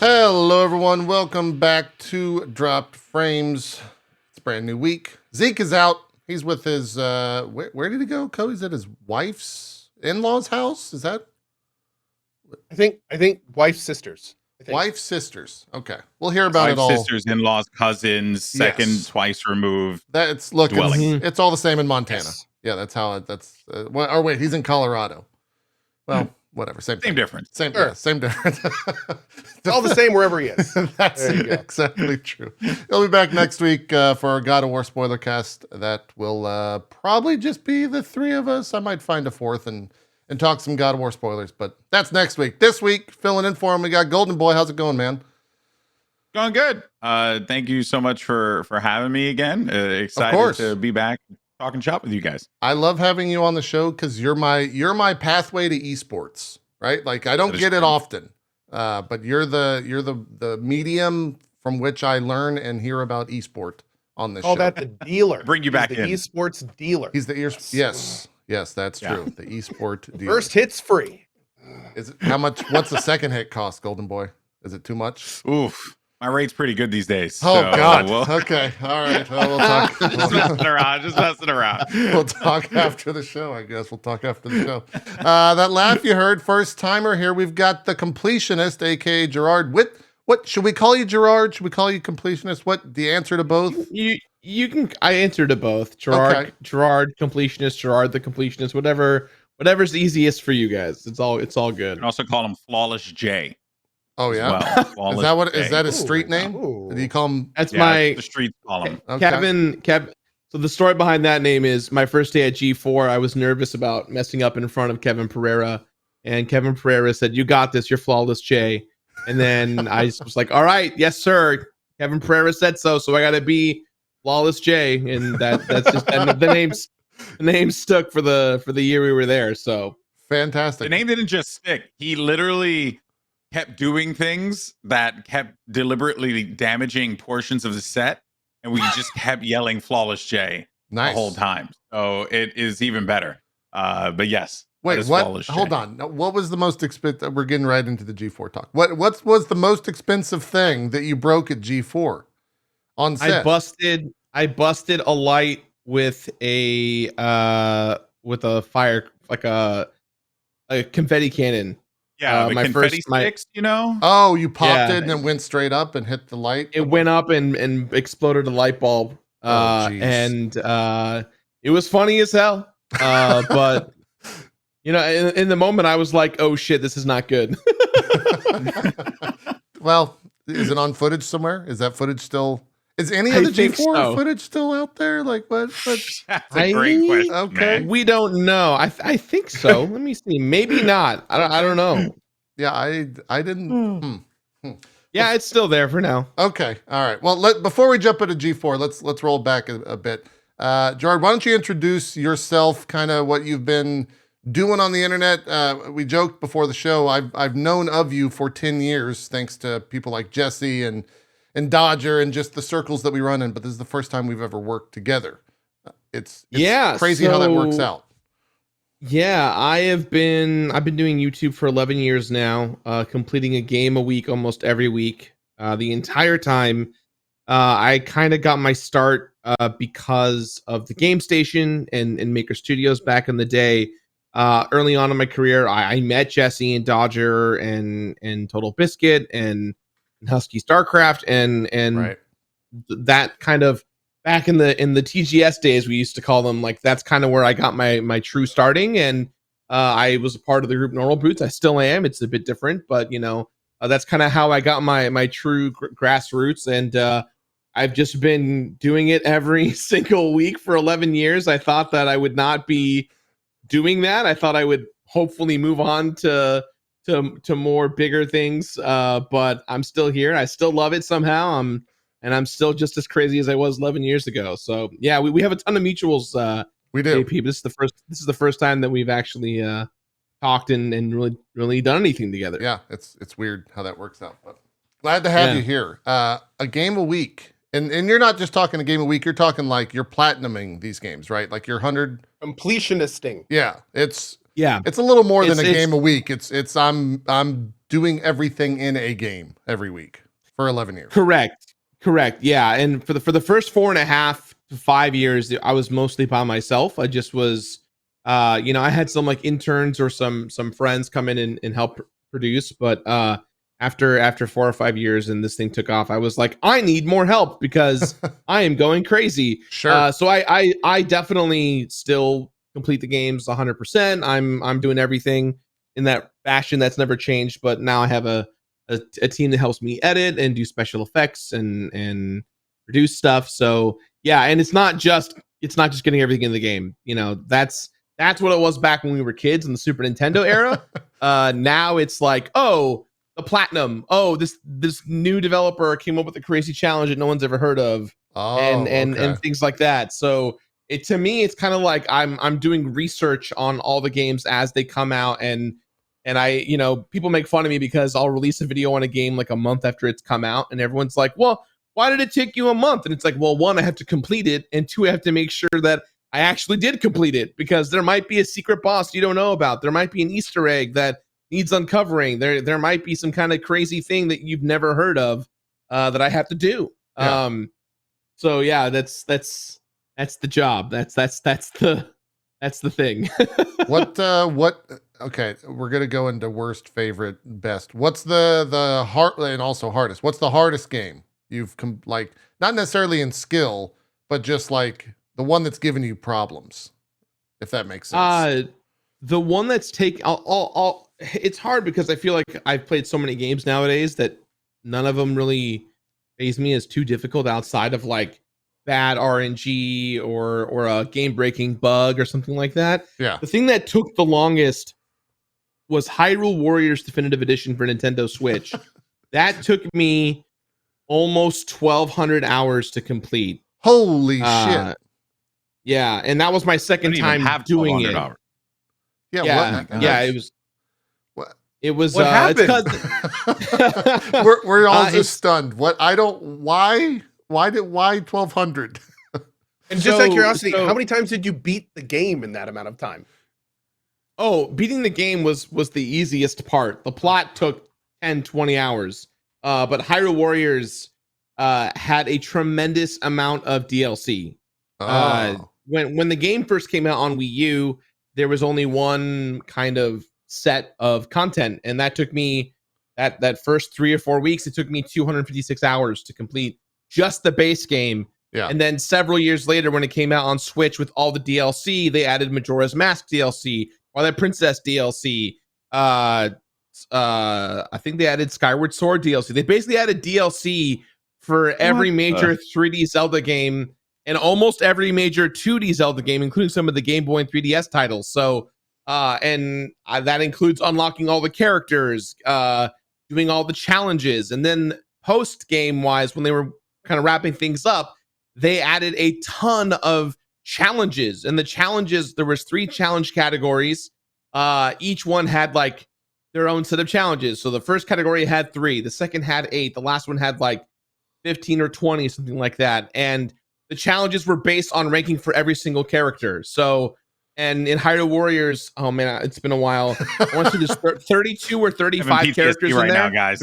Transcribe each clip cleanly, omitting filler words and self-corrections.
Hello, everyone. Welcome back to Dropped Frames. It's a brand new week. Zeke is out. He's with his, where did he go? Cody's at his wife's in-laws house? Is that? I think wife's sisters. Wife's sisters. Okay. We'll hear about it all. Sisters, in-laws, cousins, second, twice removed. It's all the same in Montana. Yes. Yeah, that's how it, or wait, he's in Colorado. Well, whatever. Same difference. Same difference. It's all the same wherever he is. That's exactly true. He'll be back next week for our God of War spoiler cast. That will probably just be the three of us. I might find a fourth and talk some God of War spoilers, but that's next week. This week, filling in for him, we got GoldenBoy. How's it going, man? Going good. Thank you so much for having me again. Excited to be back talking shop with you guys. I love having you on the show because you're my pathway to esports, right? Like I don't get it often, but you're the medium from which I learn and hear about esport on this show. Call that the dealer. Bring you back in. The esports dealer. He's the Yes, that's true. The esport dealer. First hit's free. Is it how much? What's the second hit cost, GoldenBoy? Is it too much? Oof. My rate's pretty good these days. Oh, God. Okay. All right. Well, we'll talk. Just messing around. We'll talk after the show, I guess. We'll talk after the show. That laugh you heard, first timer here. We've got the completionist, a.k.a. Jirard. What should we call you, Jirard? Should we call you completionist? What the answer to both? You can. I answer to both. Jirard completionist, Jirard the completionist, whatever's easiest for you guys. It's all good. You can also call him Flawless J. Oh yeah, is that his street name? Did you call him? That's the street call him. Okay. Kevin. So the story behind that name is my first day at G4. I was nervous about messing up in front of Kevin Pereira, and Kevin Pereira said, "You got this. You're Flawless J." And then I was like, "All right, yes sir." Kevin Pereira said so I got to be Flawless J, and that's just and the name stuck for the year we were there. So fantastic. The name didn't just stick. He literally kept doing things that kept deliberately damaging portions of the set, and we just kept yelling Flawless J the whole time. So it is even better. But yes. Wait, what? Hold on. What was the most expensive? We're getting right into the G4 talk. What was the most expensive thing that you broke at G4 on set? I busted a light with a fire, like a confetti cannon. Yeah, the confetti sticks, you know? Oh, you popped it and it went straight up and hit the light? It went up and exploded a light bulb. And it was funny as hell. But, you know, in the moment, I was like, oh, shit, this is not good. Well, is it on footage somewhere? Is that footage still... Is any of the G4 footage still out there? Like what? That's a great question. Okay, man. We don't know. I think so. Let me see. Maybe not. I don't know. Yeah, I didn't. Yeah, it's still there for now. Okay, all right. Well, before we jump into G4, let's roll back a bit. Jirard, why don't you introduce yourself? Kind of what you've been doing on the internet. We joked before the show. I've known of you for 10 years, thanks to people like Jesse and Dodger and just the circles that we run in, but this is the first time we've ever worked together. It's crazy how that works out. Yeah, I've been doing YouTube for 11 years now, completing a game a week almost every week. The entire time, I kind of got my start because of the Game Station and Maker Studios back in the day. Early on in my career, I met Jesse and Dodger and Total Biscuit and Husky StarCraft and right. That kind of back in the TGS days, we used to call them, like that's kind of where I got my true starting. And I was a part of the group Normal Boots. I still am. It's a bit different, but you know, that's kind of how I got my true grassroots. And I've just been doing it every single week for 11 years. I thought that I would not be doing that. I thought I would hopefully move on to more bigger things, but I'm still here. I still love it somehow. I'm still just as crazy as I was 11 years ago. So yeah, we have a ton of mutuals. We do. AP, this is the first time that we've actually talked and really done anything together. Yeah, it's weird how that works out, but glad to have you here. A game a week, and you're not just talking a game a week. You're talking like you're platinuming these games, right? Like you're 100 completionisting. Yeah, it's Yeah, it's a little more than a game a week. I'm doing everything in a game every week for 11 years. Correct. Yeah. And for the first 4.5 to 5 years, I was mostly by myself. I just was, I had some like interns or some friends come in and help produce. But after 4 or 5 years and this thing took off, I was like, I need more help because I am going crazy. Sure. So I definitely still complete the games 100%. I'm doing everything in that fashion. That's never changed. But now I have a team that helps me edit and do special effects and produce stuff. So yeah, and it's not just getting everything in the game. That's what it was back when we were kids in the Super Nintendo era. Now it's like, oh, the platinum. Oh, this new developer came up with a crazy challenge that no one's ever heard of, and things like that. So to me, it's kind of like I'm doing research on all the games as they come out, and I, people make fun of me because I'll release a video on a game like a month after it's come out, and everyone's like, well, why did it take you a month? And it's like, well, 1, I have to complete it, and 2, I have to make sure that I actually did complete it, because there might be a secret boss you don't know about. There might be an Easter egg that needs uncovering. There might be some kind of crazy thing that you've never heard of that I have to do. Yeah. So yeah, that's the job. That's the thing. What okay, we're gonna go into worst, favorite, best. What's the hard and also hardest? What's the hardest game you've like, not necessarily in skill, but just like the one that's given you problems, if that makes sense? The one that's it's hard because I feel like I've played so many games nowadays that none of them really faze me as too difficult outside of like bad RNG or a game breaking bug or something like that. Yeah. The thing that took the longest was Hyrule Warriors Definitive Edition for Nintendo Switch. That took me almost 1,200 hours to complete. Holy shit. Yeah, and that was my second time doing it. Hours. Yeah. It was. What? It was. What happened? We're all just stunned. Why 1,200? And just out of curiosity, how many times did you beat the game in that amount of time? Oh, beating the game was the easiest part. The plot took 10, 20 hours. But Hyrule Warriors had a tremendous amount of DLC. When the game first came out on Wii U, there was only one kind of set of content, and that took me that first 3 or 4 weeks. It took me 256 hours to complete just the base game. Yeah. And then several years later, when it came out on Switch with all the DLC, they added Majora's Mask DLC, Twilight Princess DLC. I think they added Skyward Sword DLC. They basically added DLC for every major 3D Zelda game and almost every major 2D Zelda game, including some of the Game Boy and 3DS titles. So, that includes unlocking all the characters, doing all the challenges, and then post game wise, when they were kind of wrapping things up, they added a ton of challenges. And the challenges, there was 3 challenge categories. Each one had like their own set of challenges. So the first category had 3, the second had 8, the last one had like 15 or 20, something like that. And the challenges were based on ranking for every single character. So, and in Hyrule Warriors, oh man, it's been a while. I want to do this 32 or 35 characters right in there. now, guys.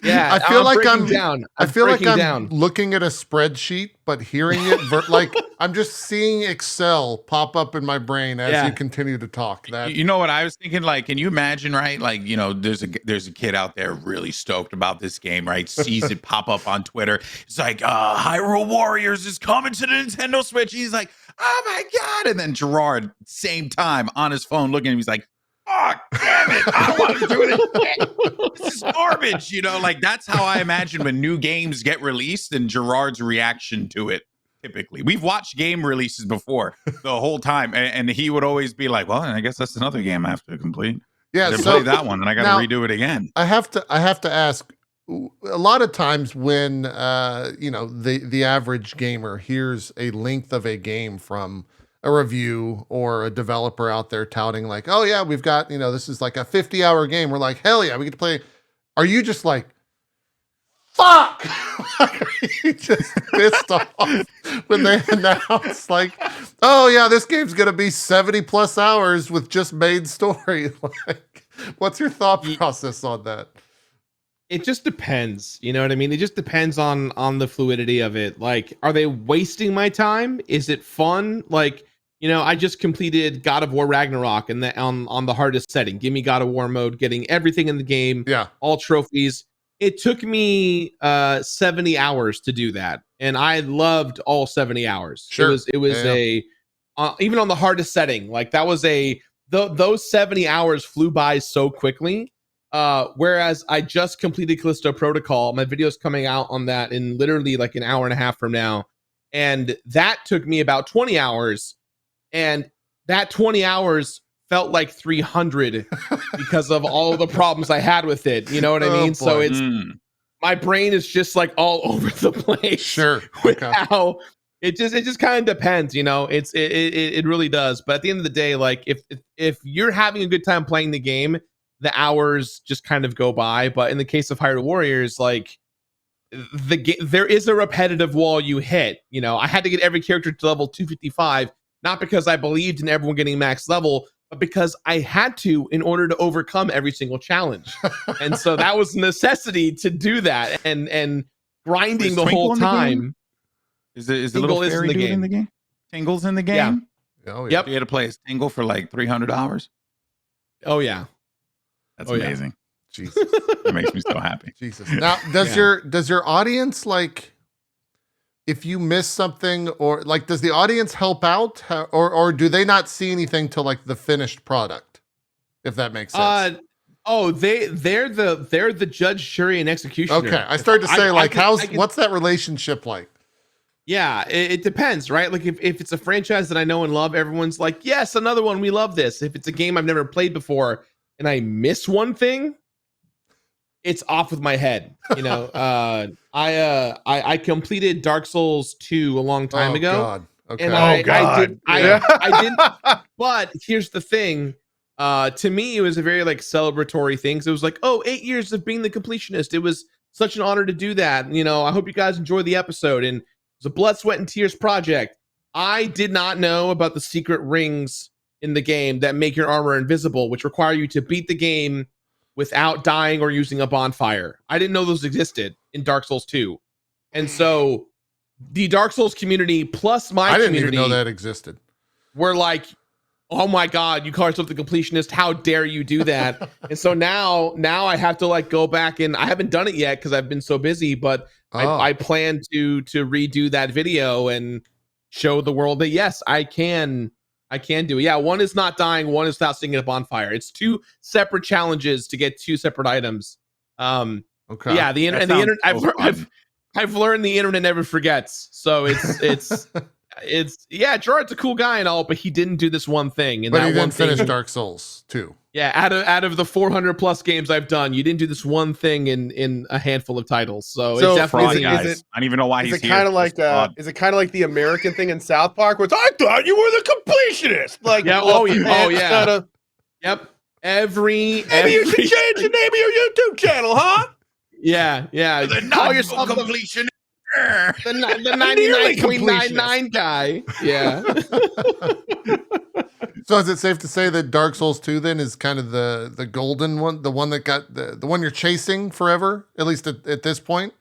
Yeah, I feel like I'm down. I feel like I'm looking at a spreadsheet, but hearing it like I'm just seeing Excel pop up in my brain as you continue to talk. That You know what I was thinking? Like, can you imagine, right? Like, there's a kid out there really stoked about this game, right? Sees it pop up on Twitter. It's like, Hyrule Warriors is coming to the Nintendo Switch. He's like, oh my God. And then Jirard, same time on his phone looking at him, he's like, oh, damn it. I don't want to do it again. This is garbage. Like that's how I imagine when new games get released and Jirard's reaction to it. Typically, we've watched game releases before the whole time, and he would always be like, "Well, I guess that's another game I have to complete." Yeah, so play that one, and I got to redo it again. I have to ask. A lot of times when the average gamer hears a length of a game from a review or a developer out there touting like, "Oh yeah, we've got this is like a 50-hour game." We're like, "Hell yeah, we get to play." Are you just like, fuck? Are you just pissed off when they announce like, oh yeah, this game's gonna be 70+ hours with just main story? Like, what's your thought process on that? It just depends. You know what I mean? It just depends on the fluidity of it. Like, are they wasting my time? Is it fun? Like, I just completed God of War Ragnarok and on the hardest setting. Give me God of War mode, getting everything in the game, all trophies. It took me 70 hours to do that, and I loved all 70 hours. Sure. It was even on the hardest setting, like that was those 70 hours flew by so quickly. Whereas I just completed Callisto Protocol. My video's coming out on that in literally like an hour and a half from now. And that took me about 20 hours. And that 20 hours felt like 300 because of all of the problems I had with it. You know what I mean? Boy. So it's my brain is just like all over the place. Sure. With how it just kind of depends, it really does. But at the end of the day, like if you're having a good time playing the game, the hours just kind of go by. But in the case of Hyrule Warriors, like there is a repetitive wall you hit. I had to get every character to level 255, not because I believed in everyone getting max level, but because I had to in order to overcome every single challenge. And so that was a necessity to do that and grinding the whole time. Is the little fairy dude in the game? Tingle's in the game? Yeah. Oh, yeah. Yep. You had to play as Tingle for like $300. Oh yeah. That's amazing. Jesus. That makes me so happy. Jesus. Now, does your audience, like, if you miss something, or like, does the audience help out, or do they not see anything till like the finished product? If that makes sense. They're the judge, jury, and executioner. Okay, I started to say what's that relationship like? Yeah, it depends, right? Like if it's a franchise that I know and love, everyone's like, yes, another one, we love this. If it's a game I've never played before and I miss one thing, it's off with my head. I completed Dark Souls 2 a long time ago. God. Okay. And I didn't. But here's the thing. To me, it was a very like celebratory thing. So it was like, 8 years of being the completionist. It was such an honor to do that. I hope you guys enjoy the episode. And it was a blood, sweat, and tears project. I did not know about the secret rings in the game that make your armor invisible, which require you to beat the game without dying or using a bonfire. I didn't know those existed in Dark Souls 2. And so the Dark Souls community plus my community, I didn't even know that existed. We're like, oh my God, you call yourself the completionist. How dare you do that? And so now I have to like go back, and I haven't done it yet because I've been so busy, but I plan to redo that video and show the world that yes, I can do it. Yeah, one is not dying, one is without sitting at a bonfire. It's two separate challenges to get two separate items. Okay. Yeah, the internet. I've learned the internet never forgets. So it's Jirard's a cool guy and all, but he didn't do this one thing. And but he didn't finish Dark Souls 2. Yeah, out of the 400 plus games I've done, you didn't do this one thing in a handful of titles. So it's definitely I don't even know why he's here. Is it kind of like the American thing in South Park, where it's, I thought you were the completionist? Like, yeah, yep. Maybe you should change the name of your YouTube channel, huh? Yeah. Call yourself the completionist. The 99.99 guy. Yeah. So is it safe to say that Dark Souls 2 then is kind of the golden one, the one that got the one you're chasing forever, at least at this point?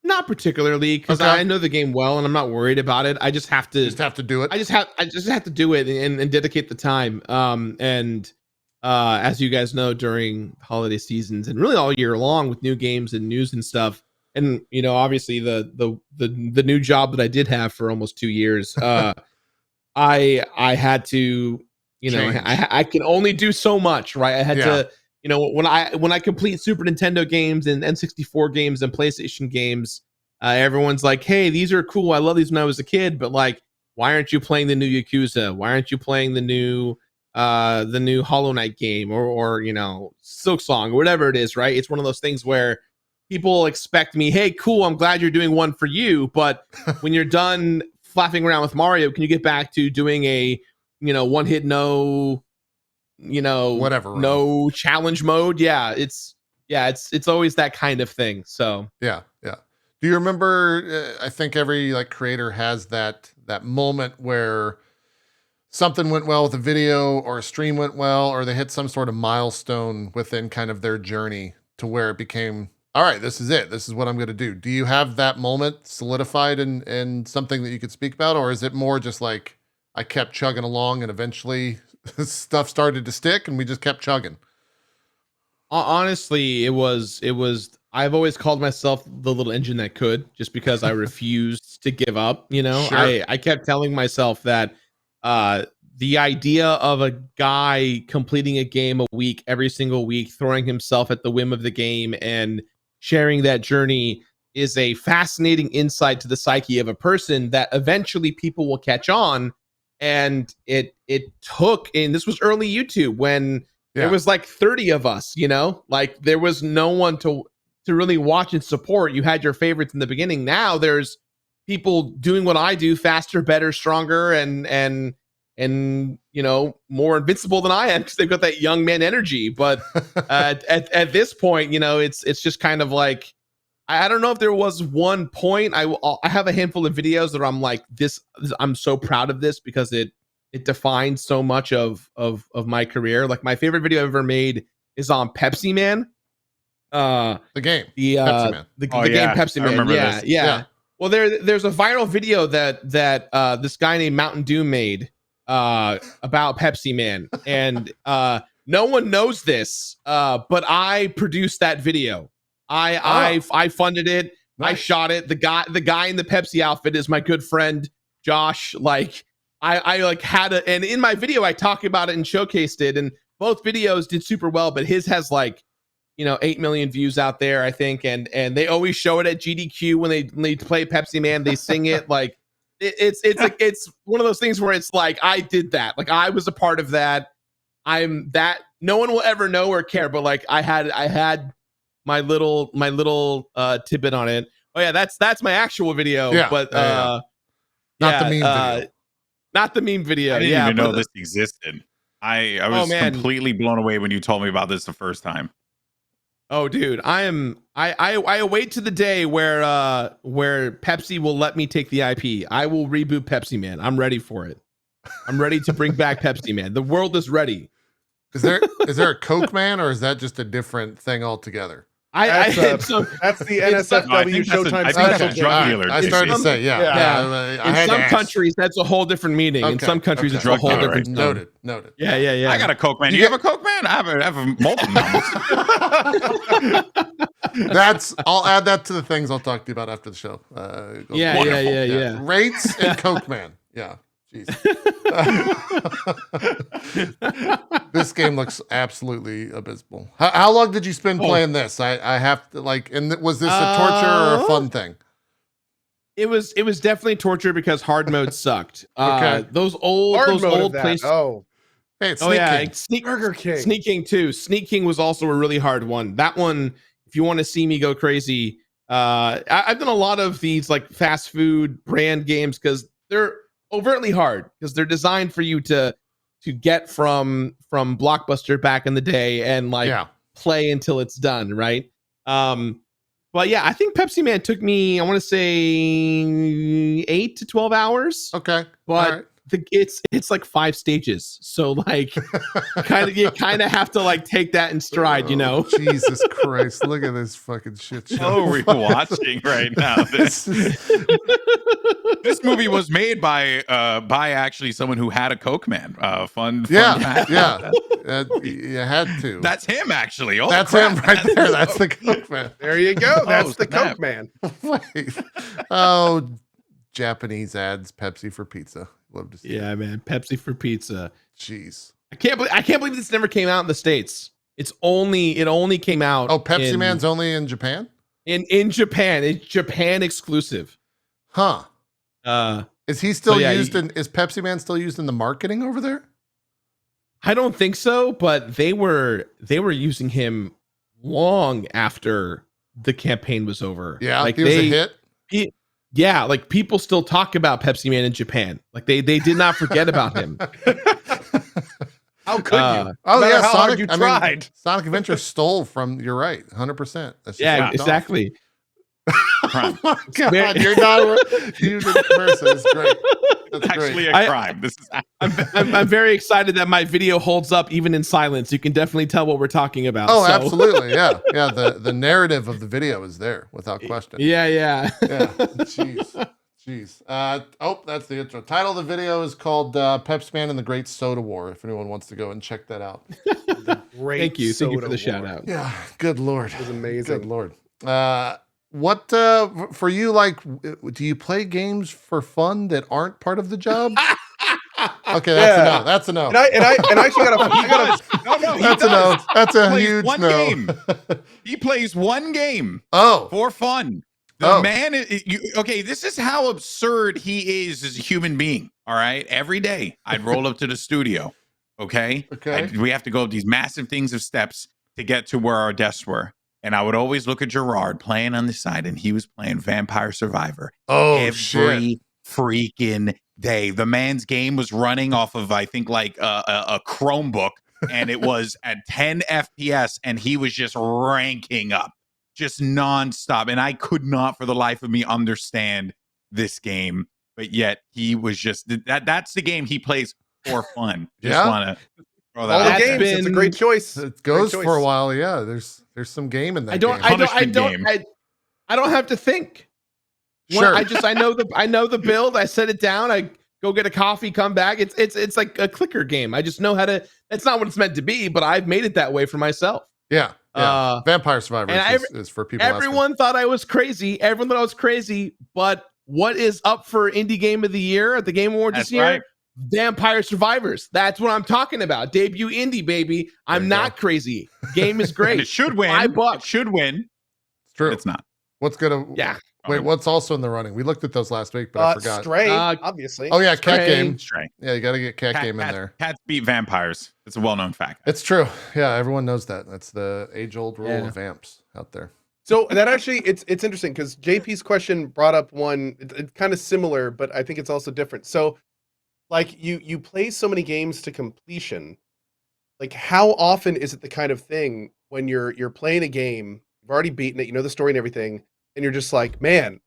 Not particularly, because I know the game well and I'm not worried about it. I just have to do it. I just have to do it and dedicate the time. As you guys know, during holiday seasons and really all year long with new games and news and stuff. And obviously the new job that I did have for almost 2 years, I had to, I can only do so much, right? I had to, when I complete Super Nintendo games and N64 games and PlayStation games, everyone's like, hey, these are cool. I love these when I was a kid, but like, why aren't you playing the new Yakuza? Why aren't you playing the new Hollow Knight game or Silk Song or whatever it is, right? It's one of those things where people expect me, hey, cool, I'm glad you're doing one for you, but when you're done flapping around with Mario, can you get back to doing a one hit no challenge mode? It's always that kind of thing. So yeah. Do you remember, I think every like creator has that moment where something went well with a video or a stream went well, or they hit some sort of milestone within kind of their journey to where it became all right, this is it. This is what I'm going to do. Do you have that moment solidified in something that you could speak about? Or is it more just like I kept chugging along and eventually stuff started to stick and we just kept chugging? Honestly, it was, I've always called myself the little engine that could, just because I refused to give up. You know, Sure. I kept telling myself that the idea of a guy completing a game a week, every single week, throwing himself at the whim of the game and sharing that journey is a fascinating insight to the psyche of a person that eventually people will catch on. And it took, and this was early YouTube when there was like 30 of us, you know, like there was no one to really watch and support. You had your favorites in the beginning. Now there's people doing what I do, faster, better, stronger, and you know, more invincible than I am because they've got that young man energy. But at this point, you know, it's just kind of like, I don't know if there was one point. I have a handful of videos that I'm like, I'm so proud of this because it defines so much of my career. Like my favorite video I've ever made is on Pepsi Man. The game. Pepsi Man. The game Pepsi Man. Yeah. Well, there's a viral video that this guy named Mountain Dew made about Pepsi Man, and no one knows this, but I produced that video. I funded it. Nice. I shot it. The guy in the Pepsi outfit is my good friend Josh. Like I like had and in my video I talked about it and showcased it, and both videos did super well, but his has like, you know, 8 million views out there, I think, and they always show it at GDQ when they play Pepsi Man. They sing it like it's like it's one of those things where it's like I did that, like I was a part of that. I'm that no one will ever know or care, but like I had my little tidbit on it. Oh yeah, that's my actual video, but not the meme video. Not the meme video. I didn't even know this existed. I was completely blown away when you told me about this the first time. Oh, dude, I await to the day where Pepsi will let me take the IP. I will reboot Pepsi Man. I'm ready for it. I'm ready to bring back Pepsi Man. The world is ready. Is there a Coke Man, or is that just a different thing altogether? That's the NSFW Showtime special. Drug dealer. I started to say, in some countries, that's a whole different meaning. In some countries, it's a whole different. Noted. Yeah. I got a Coke Man. Do you have a Coke Man? I have a multiple. I'll add that to the things I'll talk to you about after the show. Yeah. Rates and Coke Man. Yeah. Jeez. This game looks absolutely abysmal. How long did you spend playing this? I have to and was this a torture or a fun thing? It was definitely torture because hard mode sucked. Okay. Those old places. Hey, it's Sneak King. Burger King. Sneak King too. Sneak King was also a really hard one. That one, if you want to see me go crazy, I've done a lot of these like fast food brand games because they're overtly hard because they're designed for you to get from Blockbuster back in the day and play until it's done, right? But yeah, I think Pepsi Man took me, I want to say 8 to 12 hours. Okay. But it's like 5 stages. So like you kind of have to like take that in stride, you know? Jesus Christ. Look at this fucking shit show. Oh, we're watching right now. This movie was made by actually someone who had a Coke Man. Fun fact. Yeah. You had to. That's him actually. Oh, that's him right there. That's the Coke Man. There you go. That's the Coke Man. Wait. Oh, Japanese ads, Pepsi for pizza. Love to see. Yeah, man, Pepsi for pizza. Jeez, I can't believe this never came out in the States. It only came out. Oh, Pepsi Man's only in Japan. In Japan, it's Japan exclusive. Huh? Is he still used is Pepsi Man still used in the marketing over there? I don't think so, but they were using him long after the campaign was over. Yeah, like he was a hit. Yeah, like people still talk about Pepsi Man in Japan. Like they did not forget about him. How could you? Oh yeah, Sonic. You tried. Sonic Adventure stole from. You're right, 100%. Yeah, exactly. Oh my God, you're not. You did Mercer. It's great. It's actually great. a crime. This is I'm very excited that my video holds up even in silence. You can definitely tell what we're talking about. Oh, so. absolutely. Yeah. Yeah. The narrative of the video is there without question. Yeah. Yeah. Jeez. That's the intro. Title of the video is called Pepsman and the Great Soda War, if anyone wants to go and check that out. Great. Thank you for soda the shout war. out. Yeah. Good Lord. It was amazing. Good Lord. What for you, like, do you play games for fun that aren't part of the job? Okay, that's a no. That's a no. And I actually got a no. That's a no. That's a Plays huge one no. game. He plays one game Oh, for fun. The man, okay, this is how absurd he is as a human being. All right. Every day I'd roll up to the studio. Okay. We have to go up these massive things of steps to get to where our desks were. And I would always look at Jirard playing on the side, and he was playing Vampire Survivor every freaking day. The man's game was running off of, I think, like a Chromebook, and it was at 10 FPS, and he was just ranking up, just nonstop. And I could not, for the life of me, understand this game. But yet he was just that's the game he plays for fun. Just want to throw that all the out games. there. It's a great choice. it goes for a while. Yeah, there's some game in that. I don't have to think. Sure. I know the build. I set it down. I go get a coffee, come back. It's like a clicker game. I just know how to. That's not what it's meant to be, but I've made it that way for myself. Yeah. Vampire Survivor is for people. Everyone thought I was crazy. Everyone thought I was crazy. But what is up for Indie Game of the Year at the Game Awards this year? Right. Vampire Survivors. That's what I'm talking about. Debut indie, baby. I'm not crazy. Game is great. And it should win. $5. It should win. It's true. It's not. What's gonna? Yeah. Wait, what's also in the running? We looked at those last week, but I forgot. Stray, obviously. Oh yeah, Cat Game. Stray. Yeah, you got to get Cat Game in there. Cats beat vampires. It's a well-known fact. It's true. Yeah, everyone knows that. That's the age-old rule of vamps out there. So that actually, it's interesting because JP's question brought up one. It's kind of similar, but I think it's also different. So, like you play so many games to completion. Like, how often is it the kind of thing when you're playing a game, you've already beaten it, you know the story and everything, and you're just like, man,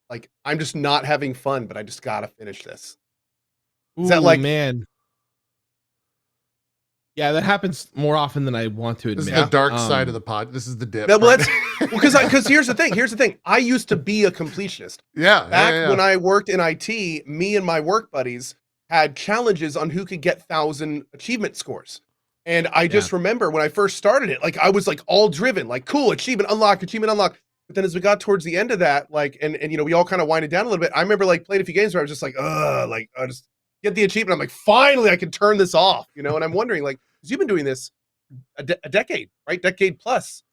like I'm just not having fun, but I just gotta finish this. Is that like, man? Yeah, that happens more often than I want to admit. This is the dark side of the pod. This is the dip. Well, because here's the thing. I used to be a completionist. Back when I worked in IT, me and my work buddies had challenges on who could get 1,000 achievement scores. And I just remember when I first started it, like I was like all driven, like cool, achievement unlock. But then as we got towards the end of that, like, and you know, we all kind of winded down a little bit. I remember like playing a few games where I was just like, I just get the achievement. I'm like, finally, I can turn this off, you know? And I'm wondering, like, because you've been doing this a decade, right? Decade plus.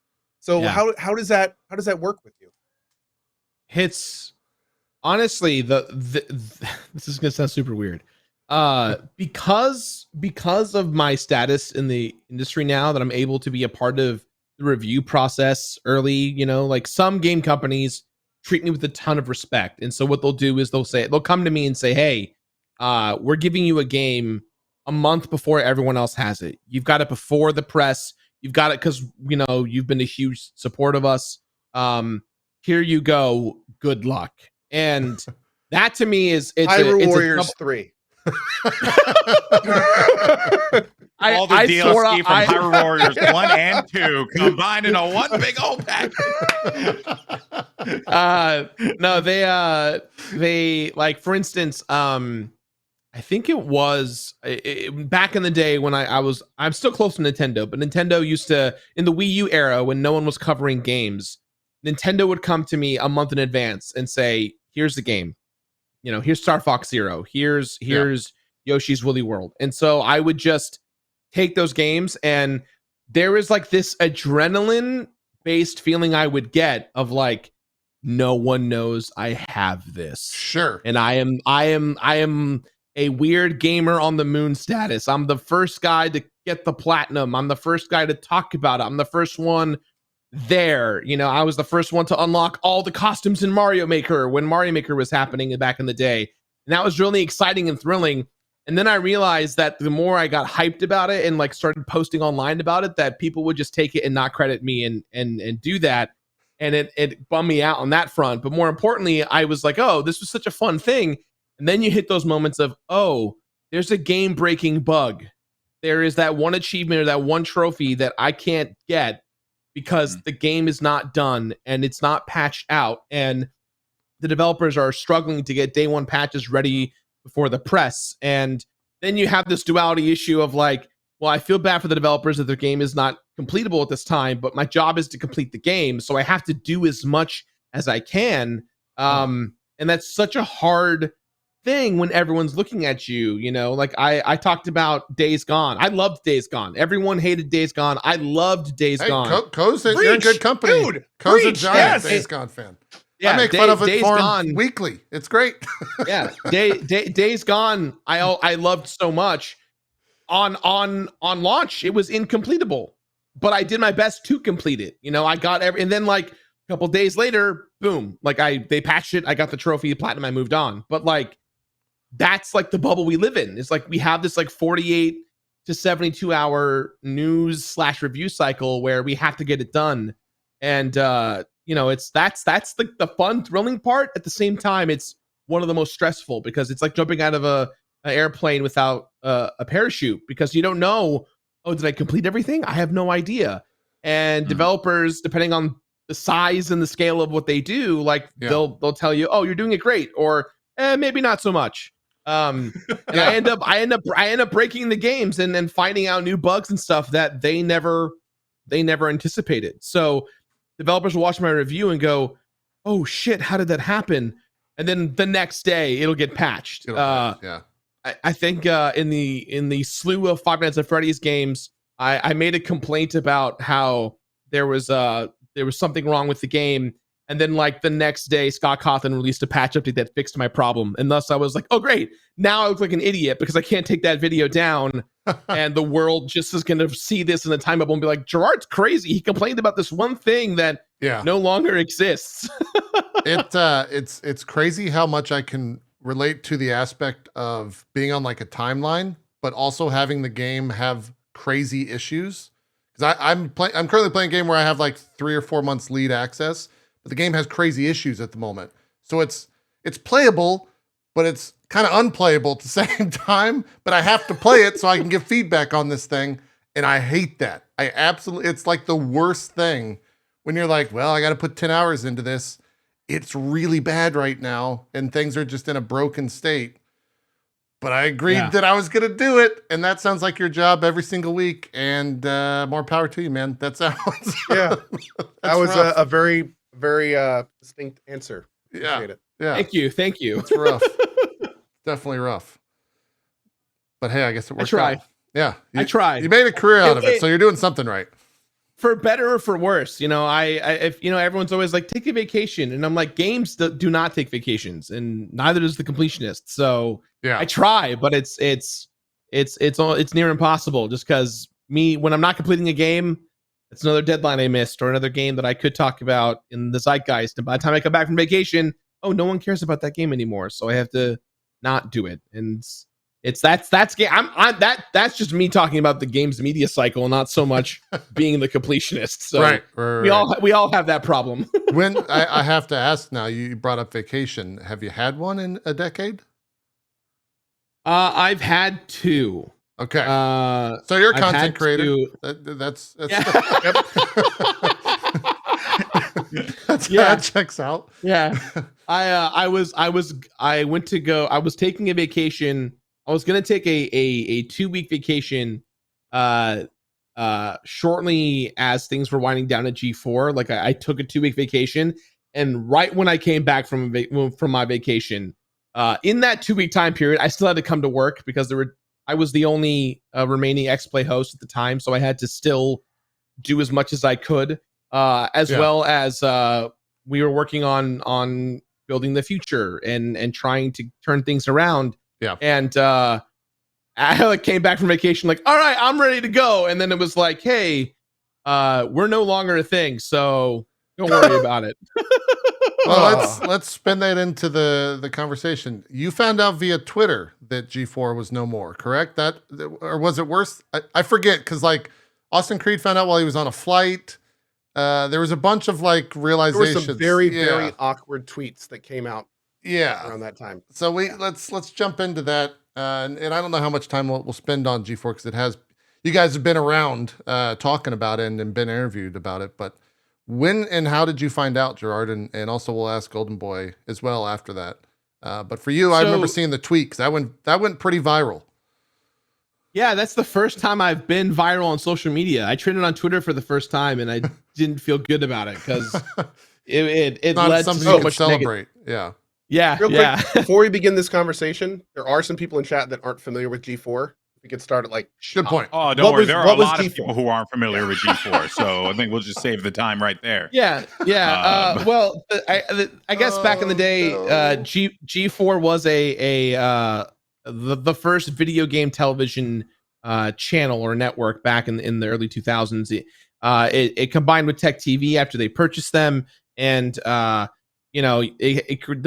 So how does that work with you? It's honestly this is gonna sound super weird. Because of my status in the industry now, that I'm able to be a part of the review process early, you know, like some game companies treat me with a ton of respect. And so what they'll do is they'll come to me and say, hey, we're giving you a game a month before everyone else has it. You've got it before the press. You've got it because, you know, you've been a huge support of us. Here you go. Good luck. And that to me is Hyrule Warriors 3. All the DLC from Hyrule Warriors 1 and 2 combined in a one big old pack. No, they like, for instance, I think it was back in the day when I'm still close to Nintendo, but Nintendo used to, in the Wii U era, when no one was covering games, Nintendo would come to me a month in advance and say, here's the game. You know, here's Star Fox Zero. Here's Yoshi's Woolly World. And so I would just take those games, and there is like this adrenaline based feeling I would get of like, no one knows I have this. Sure. And I am a weird gamer on the moon status. I'm the first guy to get the platinum. I'm the first guy to talk about it. I'm the first one there. You know, I was the first one to unlock all the costumes in Mario Maker when Mario Maker was happening back in the day. And that was really exciting and thrilling. And then I realized that the more I got hyped about it and like started posting online about it, that people would just take it and not credit me and do that. And it bummed me out on that front. But more importantly, I was like, oh, this was such a fun thing. And then you hit those moments of, oh, there's a game-breaking bug. There is that one achievement or that one trophy that I can't get because the game is not done and it's not patched out. And the developers are struggling to get day one patches ready before the press. And then you have this duality issue of like, well, I feel bad for the developers that their game is not completable at this time, but my job is to complete the game. So I have to do as much as I can. And that's such a hard thing when everyone's looking at you, you know, like I talked about Days Gone. I loved Days Gone. Everyone hated Days Gone. I loved Days Gone. Co's you're in good company. Dude, Co's a giant Days Gone fan. Yeah, I make fun of it for him weekly. It's great. Yeah, Days Gone. I loved so much. On launch, it was incompletable, but I did my best to complete it. You know, I got and then like a couple days later, boom, like they patched it. I got the trophy, the platinum. I moved on. But like, that's like the bubble we live in. It's like we have this like 48 to 72 hour news / review cycle where we have to get it done. And you know, that's the fun, thrilling part. At the same time, it's one of the most stressful because it's like jumping out of an airplane without a parachute because you don't know, oh, did I complete everything? I have no idea. And developers, depending on the size and the scale of what they do, like they'll tell you, oh, you're doing it great, or maybe not so much. And I end up breaking the games and then finding out new bugs and stuff that they never anticipated. So developers will watch my review and go, oh shit, how did that happen? And then the next day it'll get patched. I think in the slew of Five Nights at Freddy's games, I made a complaint about how there was something wrong with the game. And then like the next day, Scott Cawthon released a patch update that fixed my problem. And thus I was like, oh, great. Now I look like an idiot because I can't take that video down. And the world just is going to see this in the time bubble and be like, Jirard's crazy. He complained about this one thing that no longer exists. It's crazy how much I can relate to the aspect of being on like a timeline, but also having the game have crazy issues. Because I'm currently playing a game where I have like 3 or 4 months lead access. But the game has crazy issues at the moment. So it's playable, but it's kind of unplayable at the same time. But I have to play it so I can give feedback on this thing. And I hate that. It's like the worst thing when you're like, well, I got to put 10 hours into this. It's really bad right now. And things are just in a broken state. But I agreed that I was going to do it. And that sounds like your job every single week. And more power to you, man. That sounds... that was a very distinct answer. Appreciate it. Yeah. Thank you. It's rough. Definitely rough. But hey, I guess it worked out. Yeah. I tried. You made a career out of it, so you're doing something right. For better or for worse, you know, if you know, everyone's always like, take a vacation, and I'm like, games do not take vacations, and neither does the completionist. So I try, but it's near impossible just because when I'm not completing a game, it's another deadline I missed or another game that I could talk about in the zeitgeist. And by the time I come back from vacation, oh, no one cares about that game anymore. So I have to not do it. And that's game. That's just me talking about the game's media cycle, not so much being the completionist. So right. we all have that problem. When I have to ask now, you brought up vacation. Have you had one in a decade? I've had 2. Okay. So you're a content creator. That's that checks out. Yeah. I was taking a vacation. I was going to take a 2-week vacation shortly as things were winding down at G4. Like I took a 2-week vacation, and right when I came back from my vacation, in that 2-week time period, I still had to come to work because I was the only remaining X-Play host at the time, so I had to still do as much as I could, well as we were working on building the future and trying to turn things around. Yeah. And I came back from vacation like, all right, I'm ready to go. And then it was like, hey, we're no longer a thing, so don't worry about it. Well, let's spin that into the conversation. You found out via Twitter that G4 was no more, correct? Or was it worse? I forget, because like Austin Creed found out while he was on a flight. There was a bunch of like realizations. There were some very awkward tweets that came out. Yeah, around that time. So let's jump into that, and I don't know how much time we'll spend on G4 because it has. You guys have been around talking about it and been interviewed about it, but when and how did you find out, Jirard? And also we'll ask GoldenBoy as well after that. But for you, I remember seeing the tweaks. That went pretty viral. Yeah, that's the first time I've been viral on social media. I trended on Twitter for the first time, and I didn't feel good about it because it led to so much celebrate. Yeah. Yeah. Real quick, before we begin this conversation, there are some people in chat that aren't familiar with G4. We could start at like good point. Oh, don't worry. There are a lot of people who aren't familiar with G4, so I think we'll just save the time right there. Yeah. Well, I guess back in the day, G4 was the first video game television channel or network back in the early 2000s. It combined with Tech TV after they purchased them, and the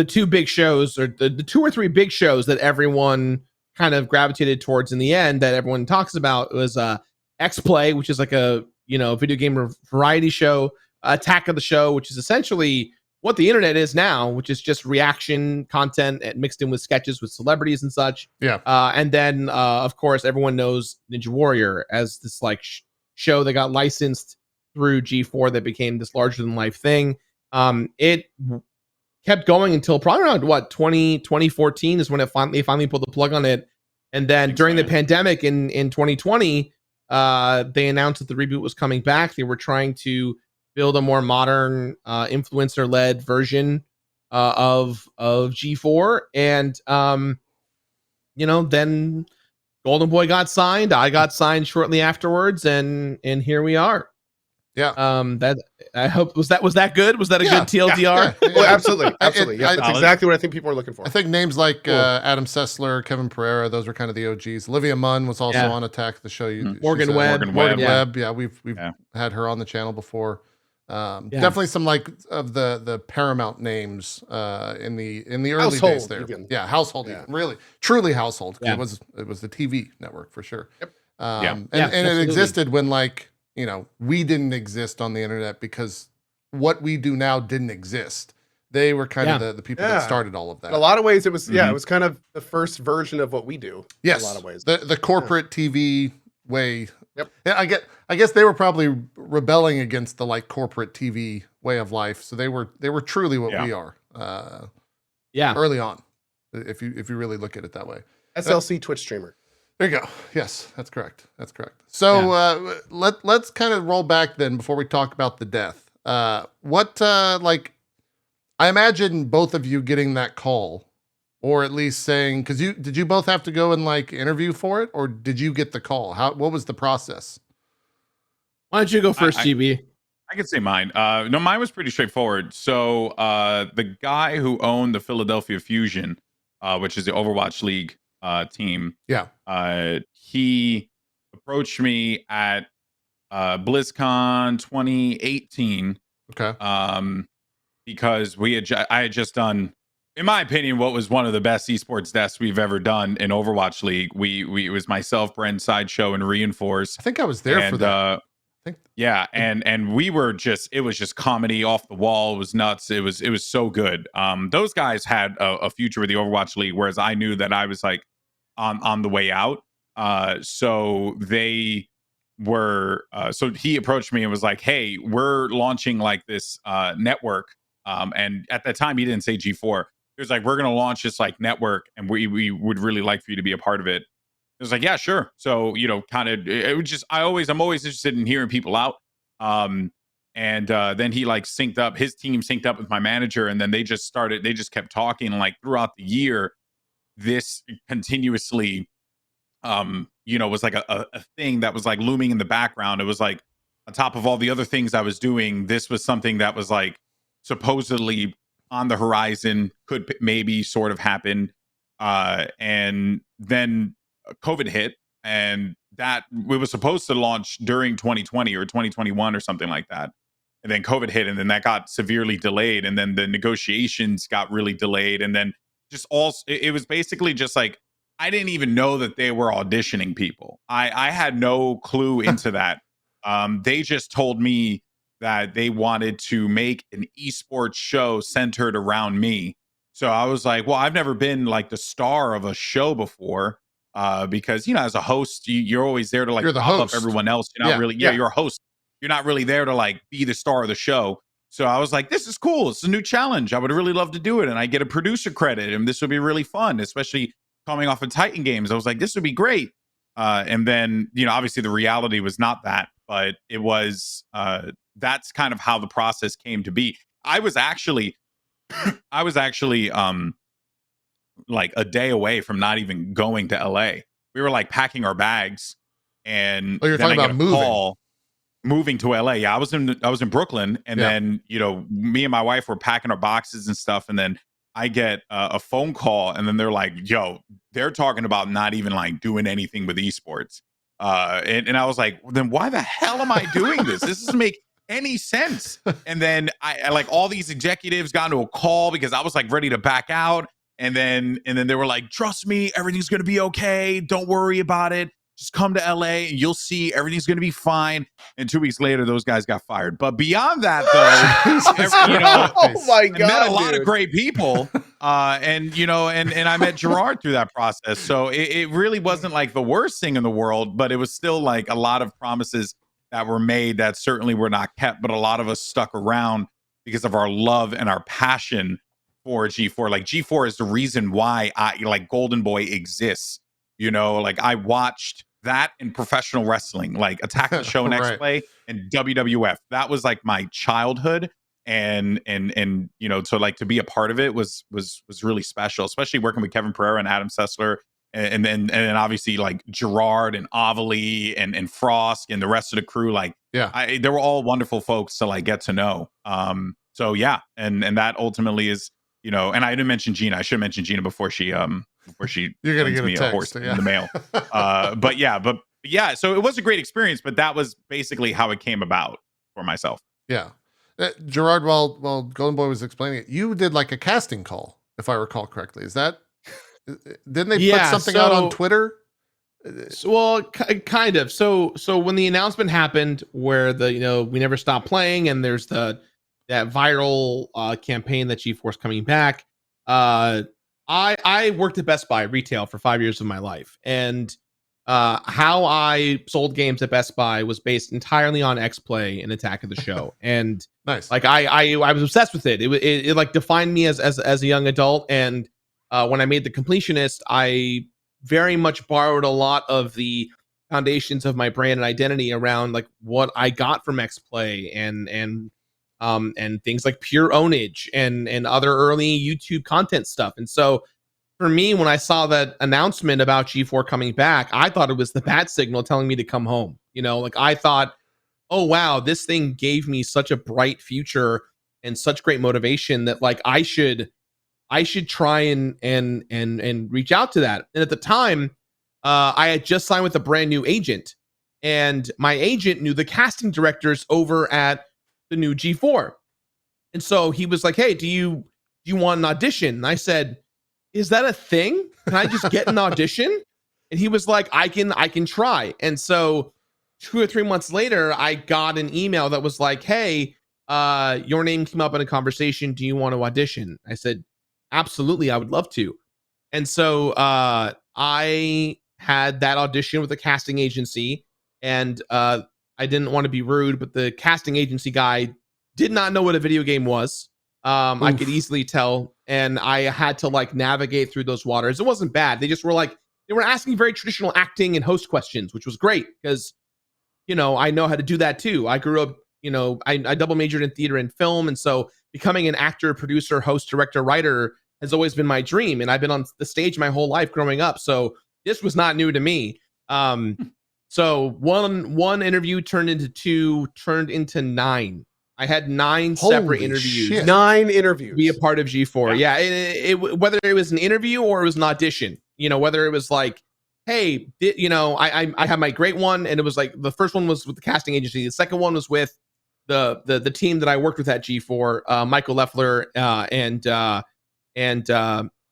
two big shows, or the two or three big shows that everyone kind of gravitated towards in the end that everyone talks about was X-Play, which is like a video game variety show, Attack of the Show, which is essentially what the internet is now, which is just reaction content and mixed in with sketches with celebrities and such. Yeah. And then of course everyone knows Ninja Warrior as this like show that got licensed through G4 that became this larger than life thing. It kept going until probably around 2014 is when they finally pulled the plug on it. And then during the pandemic in 2020, they announced that the reboot was coming back. They were trying to build a more modern influencer-led version of G4. And then GoldenBoy got signed. I got signed shortly afterwards, and here we are. Yeah. That I hope was that good? Was that a good TLDR? Yeah. Well, absolutely. That's exactly what I think people are looking for. I think names like Adam Sessler, Kevin Pereira, those were kind of the OGs. Olivia Munn was also on Attack the Show. Morgan Webb. Yeah, we've had her on the channel before. Definitely some like of the Paramount names in the early days there. Even. Yeah, household. Yeah. Really, truly household. Yeah. It was the TV network for sure. Yep. And it existed when we didn't exist on the internet because what we do now didn't exist. They were kind of the people that started all of that. In a lot of ways, it was it was kind of the first version of what we do. Yes, in a lot of ways. The corporate TV way. Yep. Yeah, I guess they were probably rebelling against the like corporate TV way of life. So they were truly what we are. Early on, if you really look at it that way. SLC Twitch streamer. There you go. Yes, that's correct. So let's kind of roll back then before we talk about the death. I imagine both of you getting that call, or at least saying, because did you both have to go and like interview for it, or did you get the call? What was the process? Why don't you go first, GB? I can say mine. No, mine was pretty straightforward. So the guy who owned the Philadelphia Fusion, which is the Overwatch League team. Yeah. He approached me at BlizzCon 2018. Okay. Because I had just done, in my opinion, what was one of the best esports deaths we've ever done in Overwatch League. It was myself, Brent, Sideshow, and Reinforce. I think I was there for that. And we were it was just comedy off the wall. It was nuts. It was so good. Those guys had a future with the Overwatch League, whereas I knew that I was like on the way out. So they were so he approached me and was like, hey, we're launching like this network. And at that time he didn't say G4. He was like, we're gonna launch this like network, and we would really like for you to be a part of it. It was like, yeah, sure. So, kind of, it was just, I'm always interested in hearing people out. And then he like his team synced up with my manager, and then they just kept talking. And like throughout the year, this continuously, was like a thing that was like looming in the background. It was like on top of all the other things I was doing, this was something that was like supposedly on the horizon, could maybe sort of happen. And then COVID hit, and that we was supposed to launch during 2020 or 2021 or something like that. And then COVID hit, and then that got severely delayed. And then the negotiations got really delayed. And then it was basically just like, I didn't even know that they were auditioning people. I had no clue into that. They just told me that they wanted to make an esports show centered around me. So I was like, well, I've never been like the star of a show before, because as a host, you're always there to like prop up everyone else. You're not really, you're a host. You're not really there to like be the star of the show. So I was like, this is cool. It's a new challenge. I would really love to do it, and I get a producer credit, and this would be really fun, especially coming off of Titan Games. I was like, this would be great. And then obviously the reality was not that, but it was. That's kind of how the process came to be. I was actually like a day away from not even going to LA. We were like packing our bags, and you're talking about moving to LA. Yeah, I was in Brooklyn, and then me and my wife were packing our boxes and stuff, and then I get a phone call, and then they're like, yo, they're talking about not even like doing anything with esports. And I was like, well, then why the hell am I doing this? This doesn't make any sense. And then I like all these executives got into a call because I was like ready to back out. And then they were like, trust me, everything's going to be okay. Don't worry about it. Just come to LA and you'll see everything's going to be fine. And 2 weeks later, those guys got fired. But beyond that, though, oh my God, I met a lot of great people. And I met Jirard through that process. So it really wasn't like the worst thing in the world, but it was still like a lot of promises that were made that certainly were not kept. But a lot of us stuck around because of our love and our passion for G4. Like G4 is the reason why GoldenBoy exists. Like I watched that in professional wrestling, like Attack the Show and X-Play and WWF. That was like my childhood. And so like to be a part of it was really special, especially working with Kevin Pereira and Adam Sessler. And then obviously like Jirard and Avali and Frost and the rest of the crew. Like, they were all wonderful folks to like get to know. So yeah. And that ultimately is, and I didn't mention Gina. I should have mentioned Gina before she you're gonna get me a horse in the mail. But yeah, so it was a great experience, but that was basically how it came about for myself. Yeah. Jirard, while GoldenBoy was explaining it, you did like a casting call, if I recall correctly. Is that, didn't they put something out on Twitter? Well, kind of. So when the announcement happened where we never stopped playing, and there's that viral campaign that G4's coming back, I worked at Best Buy retail for 5 years of my life, and how I sold games at Best Buy was based entirely on X-Play and Attack of the Show. And nice. Like I was obsessed with it. It like defined me as a young adult. And when I made The Completionist, I very much borrowed a lot of the foundations of my brand and identity around like what I got from X-Play and things like pure ownage and other early YouTube content stuff. And so for me, when I saw that announcement about G4 coming back, I thought it was the bat signal telling me to come home. Like I thought, oh wow, this thing gave me such a bright future and such great motivation that like I should try and reach out to that. And at the time, I had just signed with a brand new agent, and my agent knew the casting directors over at the new G4. And so he was like, hey, do you want an audition? And I said, is that a thing? Can I just get an audition? And he was like, I can try. And so 2 or 3 months later, I got an email that was like, hey, your name came up in a conversation. Do you want to audition? I said, absolutely, I would love to. And so I had that audition with a casting agency, and I didn't want to be rude, but the casting agency guy did not know what a video game was. I could easily tell, and I had to like navigate through those waters. It wasn't bad. They just were like, they were asking very traditional acting and host questions, which was great because, I know how to do that too. I grew up, I double majored in theater and film. And so becoming an actor, producer, host, director, writer has always been my dream. And I've been on the stage my whole life growing up. So this was not new to me. So one interview turned into 2, turned into 9. I had 9 separate interviews. Shit. 9 interviews. Be a part of G4. Yeah. It whether it was an interview or it was an audition, whether it was like, hey, I had my great one, and it was like the first one was with the casting agency. The second one was with the team that I worked with at G4, Michael Leffler and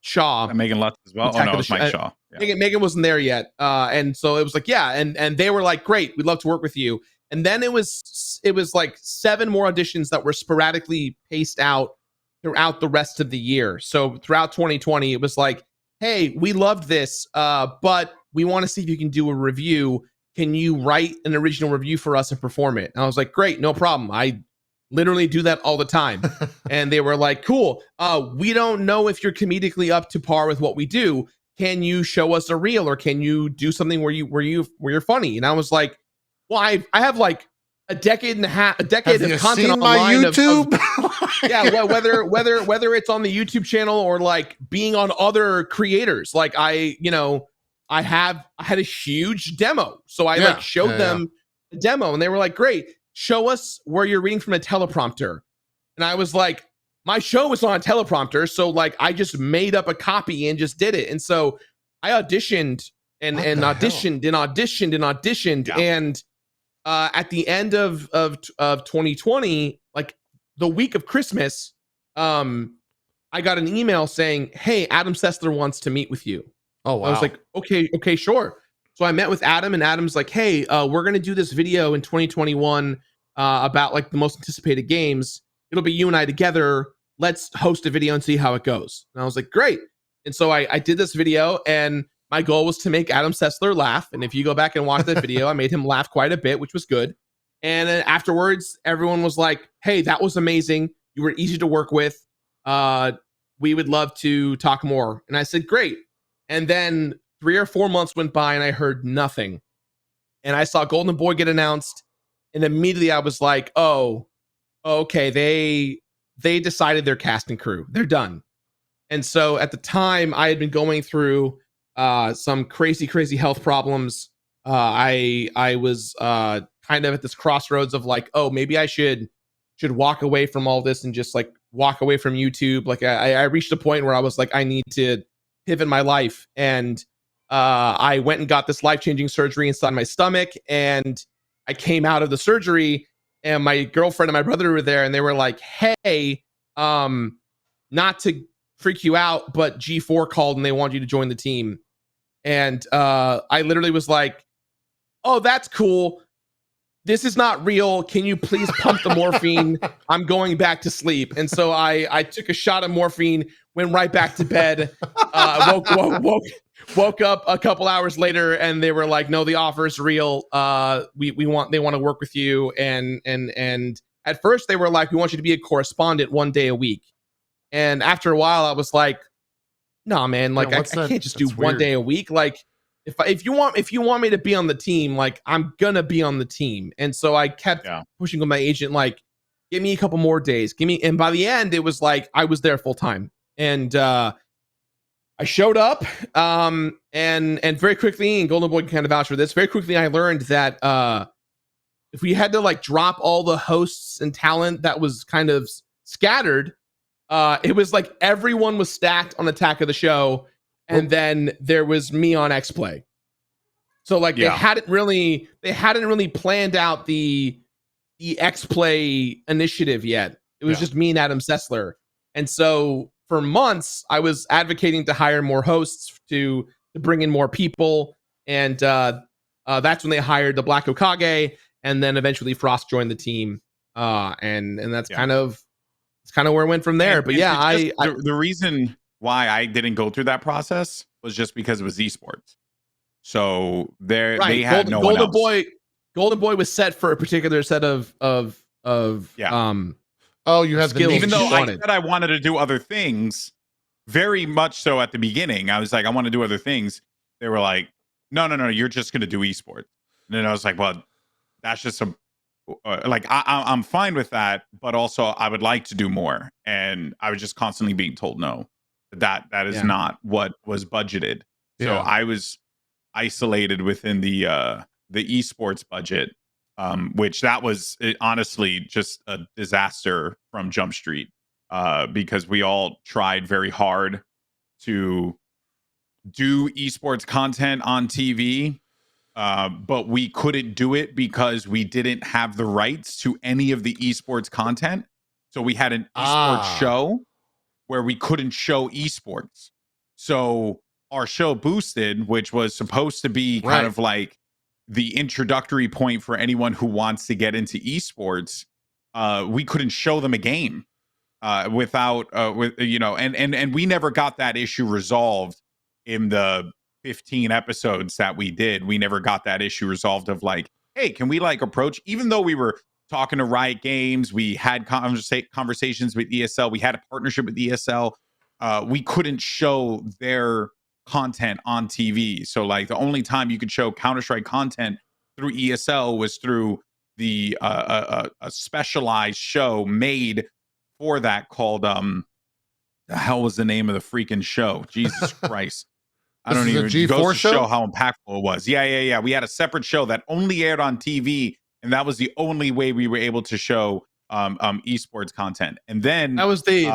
Shaw. And Megan Lutz as well. Oh no, it was Mike Shaw. Yeah. Megan wasn't there yet. And so it was like, yeah, and they were like, great, we'd love to work with you. And then it was like 7 more auditions that were sporadically paced out throughout the rest of the year. So throughout 2020, it was like, hey, we loved this, but we want to see if you can do a review. Can you write an original review for us and perform it? And I was like, great, no problem. I literally do that all the time. And they were like, cool. We don't know if you're comedically up to par with what we do. Can you show us a reel, or can you do something where you're funny? And I was like, well, I have like a decade and a half, of content on my YouTube. Yeah, well, whether it's on the YouTube channel or like being on other creators, like I had a huge demo, so I like showed them the demo, and they were like, great, show us where you're reading from a teleprompter. And I was like, my show was on a teleprompter, so like I just made up a copy and just did it. And so I auditioned and auditioned. Yeah. And at the end of 2020, like the week of Christmas, I got an email saying, hey, Adam Sessler wants to meet with you. Oh, wow. I was like, okay, sure. So I met with Adam, and Adam's like, hey, we're going to do this video in 2021 about like the most anticipated games. It'll be you and I together. Let's host a video and see how it goes. And I was like, great. And so I did this video, and my goal was to make Adam Sessler laugh. And if you go back and watch that video, I made him laugh quite a bit, which was good. And then afterwards, everyone was like, hey, that was amazing. You were easy to work with. We would love to talk more. And I said, great. And then 3 or 4 months went by, and I heard nothing. And I saw GoldenBoy get announced, and immediately I was like, oh, okay, they decided their casting crew. They're done. And so at the time, I had been going through some crazy health problems. I was kind of at this crossroads of like, oh, maybe I should walk away from all this and just like walk away from YouTube. Like I reached a point where I was like, I need to pivot my life. And I went and got this life-changing surgery inside my stomach. And I came out of the surgery, and my girlfriend and my brother were there, and they were like, hey, not to freak you out, but G4 called and they want you to join the team. And I literally was like, oh, that's cool. This is not real. Can you please pump the morphine? I'm going back to sleep. And so I took a shot of morphine, went right back to bed, woke up a couple hours later, and they were like, no, the offer's real. They want to work with you. And at first they were like, we want you to be a correspondent 1 day a week. And after a while I was like, nah, man, like I can't just do 1 day a week. Like if you want me to be on the team, like I'm gonna be on the team. And so I kept pushing with my agent, like, give me a couple more days, and by the end it was like I was there full time. And I showed up, and very quickly, and GoldenBoy can kind of vouch for this, very quickly I learned that if we had to like drop all the hosts and talent that was kind of scattered, it was like everyone was stacked on Attack of the Show, and then there was me on X-Play. So like they hadn't really planned out the X-Play initiative yet. It was just me and Adam Sessler. And so for months I was advocating to hire more hosts, to bring in more people, and that's when they hired the Black Okage, and then eventually Frost joined the team, and that's kind of where it went from there. But the reason why I didn't go through that process was just because it was esports. So they had no one else. GoldenBoy was set for a particular set of you have skills. Even though I said I wanted to do other things, very much so at the beginning, I was like, I want to do other things. They were like, no, you're just going to do esports. And then I was like, well, that's just I'm fine with that, but also I would like to do more. And I was just constantly being told no, that is not what was budgeted. So I was isolated within the esports budget, which that was honestly just a disaster from Jump Street, because we all tried very hard to do esports content on TV. But we couldn't do it because we didn't have the rights to any of the esports content. So we had an esports show where we couldn't show esports. So our show Boosted, which was supposed to be kind of like the introductory point for anyone who wants to get into esports, we couldn't show them a game without and we never got that issue resolved in the 15 episodes that we did. We never got that issue resolved of like, hey, can we like approach, even though we were talking to Riot Games, we had conversations with ESL, we had a partnership with ESL, we couldn't show their content on TV. So like the only time you could show Counter-Strike content through ESL was through the a specialized show made for that called the hell was the name of the freaking show? Jesus Christ. I don't even G4 goes to show? show how impactful it was. Yeah. We had a separate show that only aired on TV, and that was the only way we were able to show esports content. And then that was the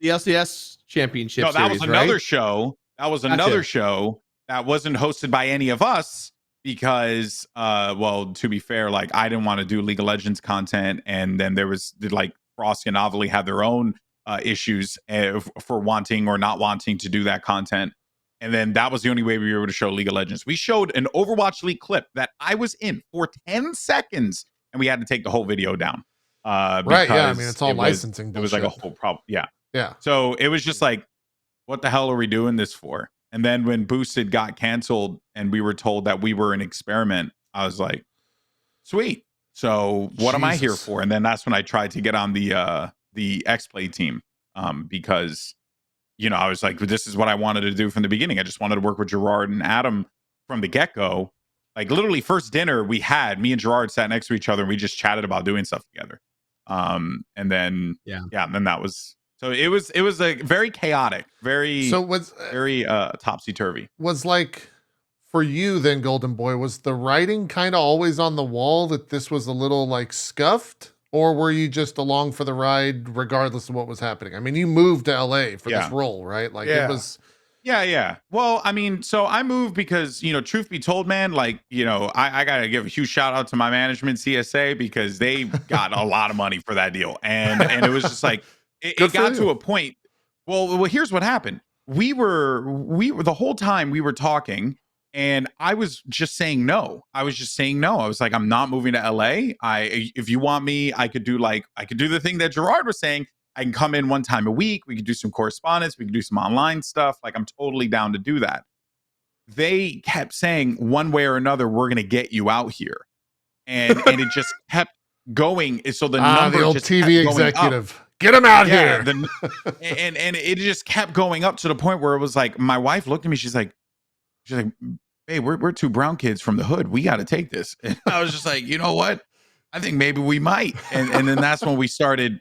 LCS championship. No, that series, was another right? show. That was another show that wasn't hosted by any of us because well, to be fair, like I didn't want to do League of Legends content, and then there was like Frosty and Novelty had their own issues for wanting or not wanting to do that content. And then that was the only way we were able to show League of Legends. We showed an Overwatch League clip that I was in for 10 seconds, and we had to take the whole video down. Right, yeah. I mean, it's all licensing. It was like a whole problem. Yeah. Yeah. So it was just like, what the hell are we doing this for? And then when Boosted got canceled and we were told that we were an experiment, I was like, sweet. So what am I here for? And then that's when I tried to get on the X-Play team because, you know, I was like, this is what I wanted to do from the beginning. I just wanted to work with Jirard and Adam from the get-go. Like literally first dinner we had, me and Jirard sat next to each other and we just chatted about doing stuff together. And then, and then that was, so it was like very chaotic, very topsy-turvy. Was like, for you then, GoldenBoy, was the writing kind of always on the wall that this was a little like scuffed? Or were you just along for the ride regardless of what was happening? I mean, you moved to LA for this role, right? Like it was... Yeah. Well, I mean, so I moved because, you know, truth be told, man, like, you know, I got to give a huge shout out to my management, CSA, because they got a lot of money for that deal. And it was just like, it got to a point. Well, here's what happened. We were the whole time we were talking, and I was just saying no. I was like, I'm not moving to LA. If you want me, I could do the thing that Jirard was saying. I can come in one time a week. We could do some correspondence. We could do some online stuff. Like, I'm totally down to do that. They kept saying one way or another, we're going to get you out here. And it just kept going. So the number, the old just TV executive, get him out here. And it just kept going up to the point where it was like, my wife looked at me. She's like, hey, we're two brown kids from the hood. We got to take this. And I was just like, you know what? I think maybe we might. And then that's when we started,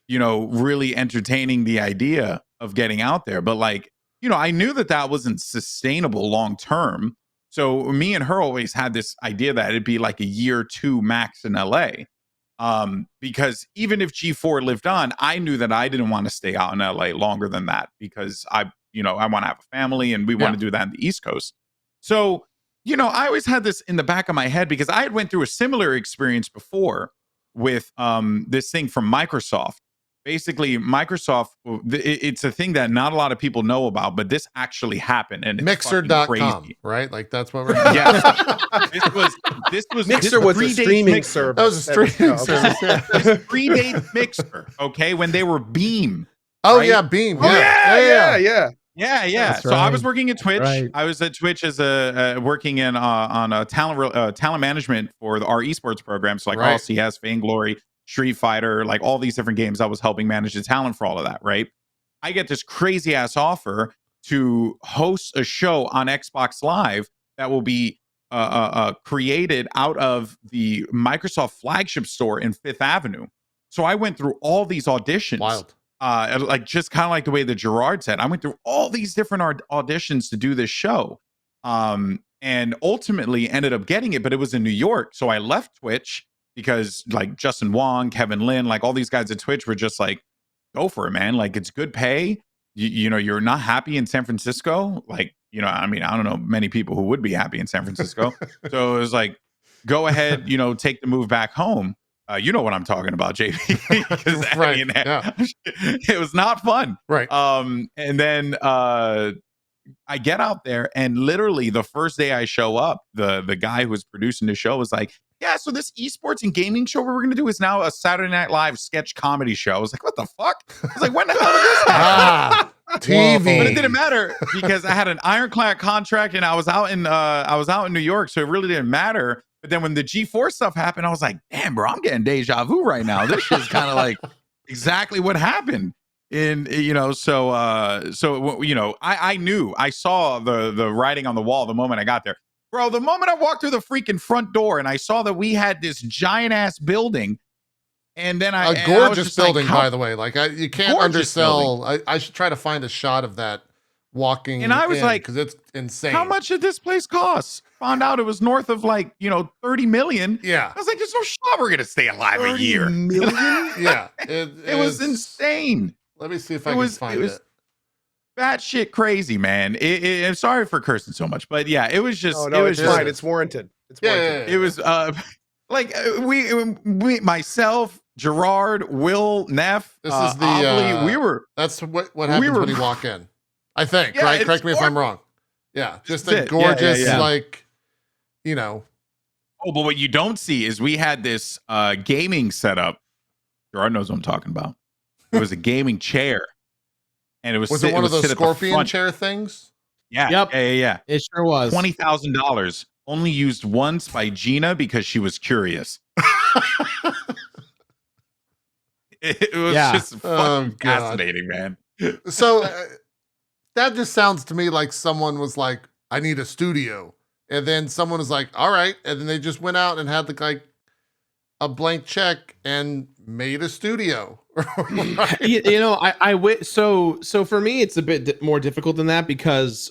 you know, really entertaining the idea of getting out there. But like, you know, I knew that wasn't sustainable long term. So me and her always had this idea that it'd be like a year or two max in LA. Because even if G4 lived on, I knew that I didn't want to stay out in LA longer than that because I want to have a family and we want to do that in the East Coast. So, you know, I always had this in the back of my head because I had went through a similar experience before with this thing from Microsoft. Basically, Microsoft, it's a thing that not a lot of people know about, but this actually happened. And it's Mixer.com, right? Like that's what we're this was Mixer was a streaming service. That was a streaming service. This predates Mixer, okay, when they were Beam. Oh, right? Yeah, Beam. Yeah. So I was working at Twitch. Right. I was at Twitch as working in on a talent management for our esports program. So like RLCS, Vainglory, Street Fighter, like all these different games. I was helping manage the talent for all of that, right? I get this crazy ass offer to host a show on Xbox Live that will be created out of the Microsoft flagship store in Fifth Avenue. So I went through all these auditions. Wild. Like just kind of like the way that Jirard said, I went through all these different auditions to do this show. And ultimately ended up getting it, but it was in New York. So I left Twitch because like Justin Wong, Kevin Lin, like all these guys at Twitch were just like, go for it, man. Like it's good pay. You know, you're not happy in San Francisco. Like, you know, I mean, I don't know many people who would be happy in San Francisco. So it was like, go ahead, you know, take the move back home. You know what I'm talking about, JP. Because I mean, it was not fun. Right. And then I get out there and literally the first day I show up, the guy who was producing the show was like, yeah, so this esports and gaming show we're going to do is now a Saturday Night Live sketch comedy show. I was like, what the fuck? I was like, when the hell did this happen? TV. But it didn't matter because I had an ironclad contract and I was out in New York, so it really didn't matter. But then when the G4 stuff happened, I was like, damn, bro, I'm getting deja vu right now. This shit's kind of like exactly what happened. I knew, I saw the writing on the wall the moment I got there. Bro, the moment I walked through the freaking front door and I saw that we had this giant ass building, and then a gorgeous building, like, by the way. Like, you can't undersell. I should try to find a shot of that walking. And I was like, because it's insane. How much did this place cost? Found out it was north of 30 million. Yeah. I was like, there's no shot we're gonna stay alive a year. Million? Yeah. It was insane. Let me see if I can find it. Batshit crazy, man. I'm sorry for cursing so much, but yeah, it was just. No, it's fine. It's warranted. It's warranted. Yeah. It was we myself, Jirard, Will, Neff. This is the Avli, That's what happens when you walk in. I think, yeah, right? Correct me if I'm wrong. Yeah, just a gorgeous, like, Oh, but what you don't see is we had this gaming setup. Jirard knows what I'm talking about. It was a gaming chair, and it was it one of those scorpion chair things? Yeah. Yep. Yeah. It sure was. $20,000 only used once by Gina because she was curious. It was just fucking fascinating, man. So that just sounds to me like someone was like, I need a studio. And then someone was like, all right. And then they just went out and had like a blank check and made a studio. Right? So for me, it's a bit more difficult than that because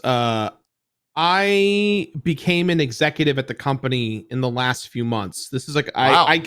I became an executive at the company in the last few months. This is like, I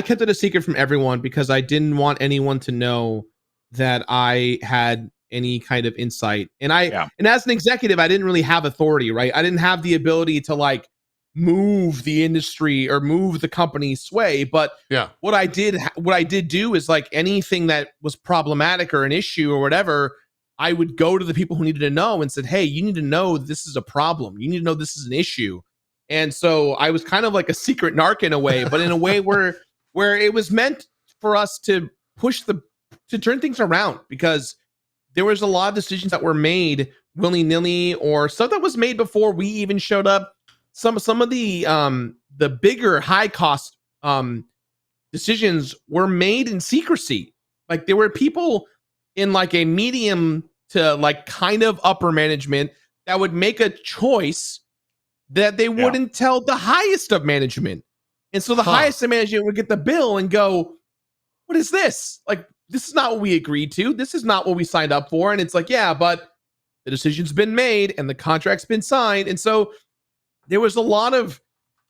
kept it a secret from everyone because I didn't want anyone to know that I had any kind of insight. And and as an executive, I didn't really have authority, right? I didn't have the ability to like move the industry or move the company's sway. But what I did do is like anything that was problematic or an issue or whatever, I would go to the people who needed to know and said, hey, you need to know this is a problem. You need to know this is an issue. And so I was kind of like a secret narc in a way, but in a way where it was meant for us to to turn things around, because there was a lot of decisions that were made willy-nilly or stuff that was made before we even showed up. Some of the bigger high cost decisions were made in secrecy. Like there were people in like a medium to like kind of upper management that would make a choice that they wouldn't tell the highest of management. And so the highest of management would get the bill and go, what is this? Like, this is not what we agreed to. This is not what we signed up for. And it's like, yeah, but the decision's been made and the contract's been signed. And so there was a lot of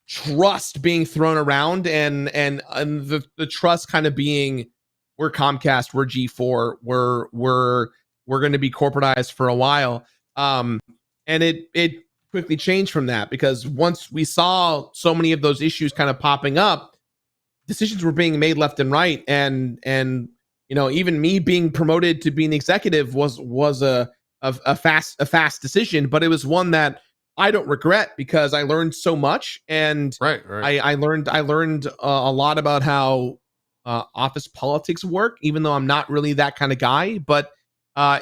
trust being thrown around and the trust kind of being, we're Comcast, we're G4, we're going to be corporatized for a while. And it quickly changed from that, because once we saw so many of those issues kind of popping up, decisions were being made left and right. And even me being promoted to being executive was a fast decision, but it was one that I don't regret because I learned so much. And right. I learned a lot about how office politics work, even though I'm not really that kind of guy. But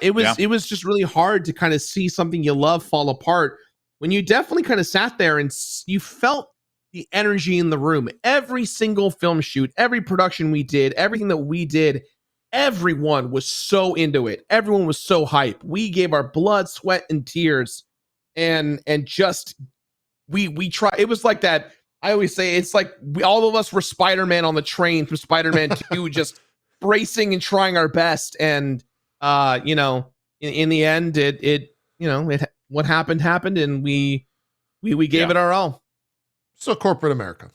it was just really hard to kind of see something you love fall apart when you definitely kind of sat there and you felt the energy in the room. Every single film shoot, every production we did, everything that we did, everyone was so into it. Everyone was so hype. We gave our blood, sweat, and tears, and just we try. It was like that. I always say it's like all of us were Spider-Man on the train from Spider-Man 2, just bracing and trying our best. And in the end, it what happened, and we gave it our all. So corporate America.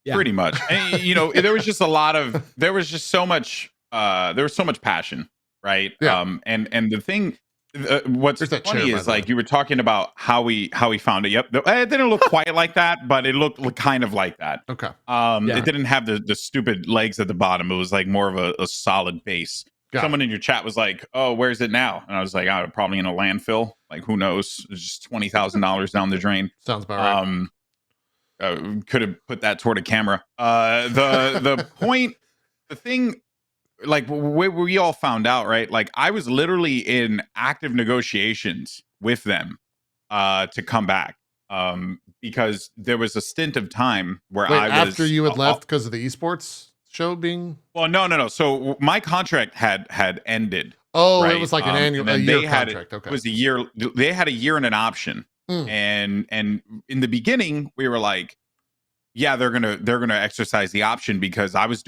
Yeah. Pretty much. And, there was just so much passion, right? Yeah. And the thing, what's funny is like you were talking about how we found it. Yep. It didn't look quite like that, but it looked kind of like that. Okay. It didn't have the stupid legs at the bottom. It was like more of a solid base. Someone in your chat was like, "Oh, where's it now?" And I was like, "Oh, probably in a landfill. Like, who knows? It's just $20,000 down the drain." Sounds about right. could have put that toward a camera. The thing, like we all found out, right? Like I was literally in active negotiations with them to come back because there was a stint of time where I was after you had left because of the esports show being. Well, no. So my contract had ended. Oh, right? It was like an annual, a year contract. Okay, it was a year. They had a year and an option, and in the beginning we were like, yeah, they're gonna exercise the option because I was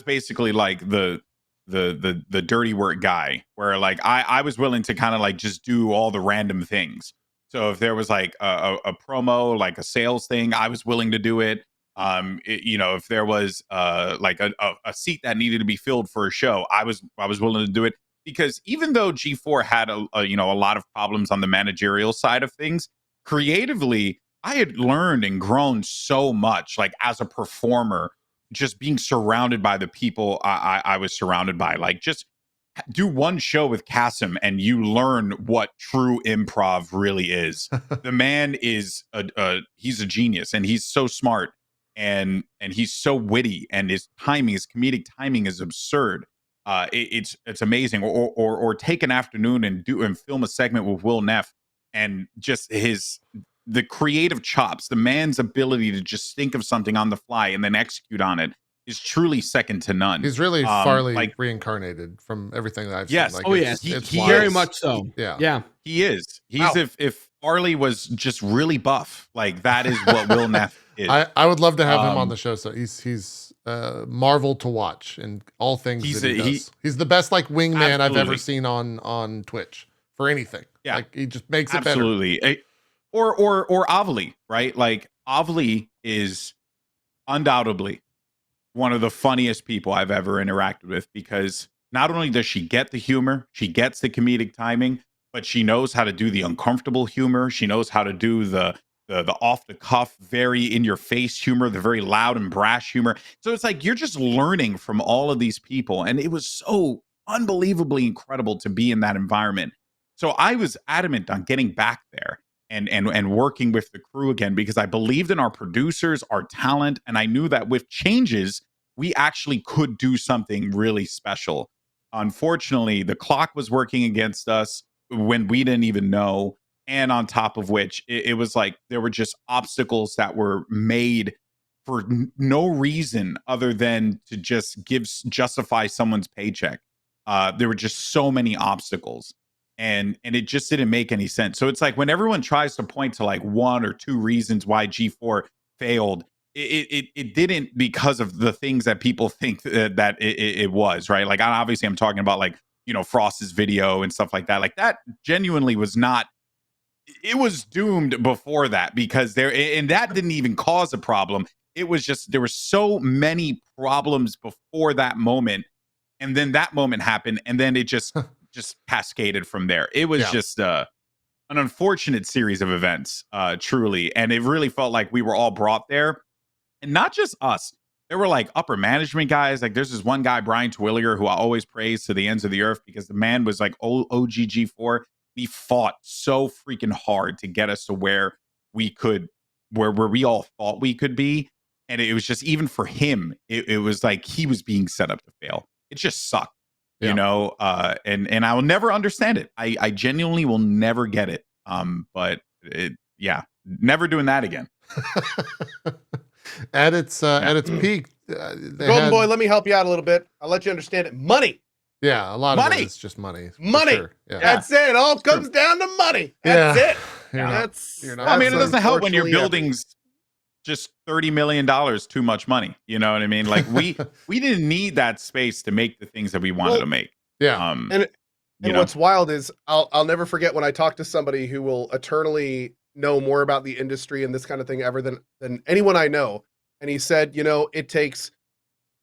basically like the dirty work guy, where like I was willing to kind of like just do all the random things. So if there was like a promo, like a sales thing, I was willing to do it. If there was like a seat that needed to be filled for a show, I was willing to do it, because even though G4 had a lot of problems on the managerial side of things, creatively I had learned and grown so much, like as a performer, just being surrounded by the people I was surrounded by. Like just do one show with Kasim and you learn what true improv really is. The man is he's a genius, and he's so smart, and he's so witty, and his comedic timing is absurd. It's amazing. Or take an afternoon and film a segment with Will Neff, and just the creative chops, the man's ability to just think of something on the fly and then execute on it is truly second to none. He's really Farley reincarnated from everything that I've seen. Like, he very much so. Yeah, he is. He's if Farley was just really buff, like that is what Will Neff is. I would love to have him on the show. So he's marvel to watch in all things he does. He's the best like wingman I've ever seen on Twitch for anything. Yeah, like he just makes it better. Or Avli, right? Like Avli is undoubtedly one of the funniest people I've ever interacted with, because not only does she get the humor, she gets the comedic timing, but she knows how to do the uncomfortable humor. She knows how to do the off the cuff, very in your face humor, the very loud and brash humor. So it's like you're just learning from all of these people, and it was so unbelievably incredible to be in that environment. So I was adamant on getting back there and working with the crew again, because I believed in our producers, our talent, and I knew that with changes, we actually could do something really special. Unfortunately, the clock was working against us when we didn't even know. And on top of which, it was like there were just obstacles that were made for no reason other than to just justify someone's paycheck. There were just so many obstacles. And it just didn't make any sense. So it's like when everyone tries to point to like one or two reasons why G4 failed, it didn't because of the things that people think that it was, right? Like obviously I'm talking about like, Frost's video and stuff like that. Like that genuinely was not, it was doomed before that, because and that didn't even cause a problem. It was just, there were so many problems before that moment. And then that moment happened, and then it just cascaded from there. It was just an unfortunate series of events, truly. And it really felt like we were all brought there. And not just us. There were like upper management guys. Like there's this one guy, Brian Twilliger, who I always praise to the ends of the earth, because the man was like OGG4. He fought so freaking hard to get us to where we could, where we all thought we could be. And it was just, even for him, it was like he was being set up to fail. It just sucked. And I will never understand it. I genuinely will never get it. But never doing that again. At its peak, GoldenBoy, let me help you out a little bit. I'll let you understand it. Money. Yeah, a lot of it is just money. Money. Sure. Yeah. That's it. It all comes down to money. That's it. I mean, it doesn't help when your building's just $30 million too much money. You know what I mean? Like we didn't need that space to make the things that we wanted to make. Yeah. And what's wild is I'll never forget when I talk to somebody who will eternally know more about the industry and this kind of thing ever than anyone I know. And he said,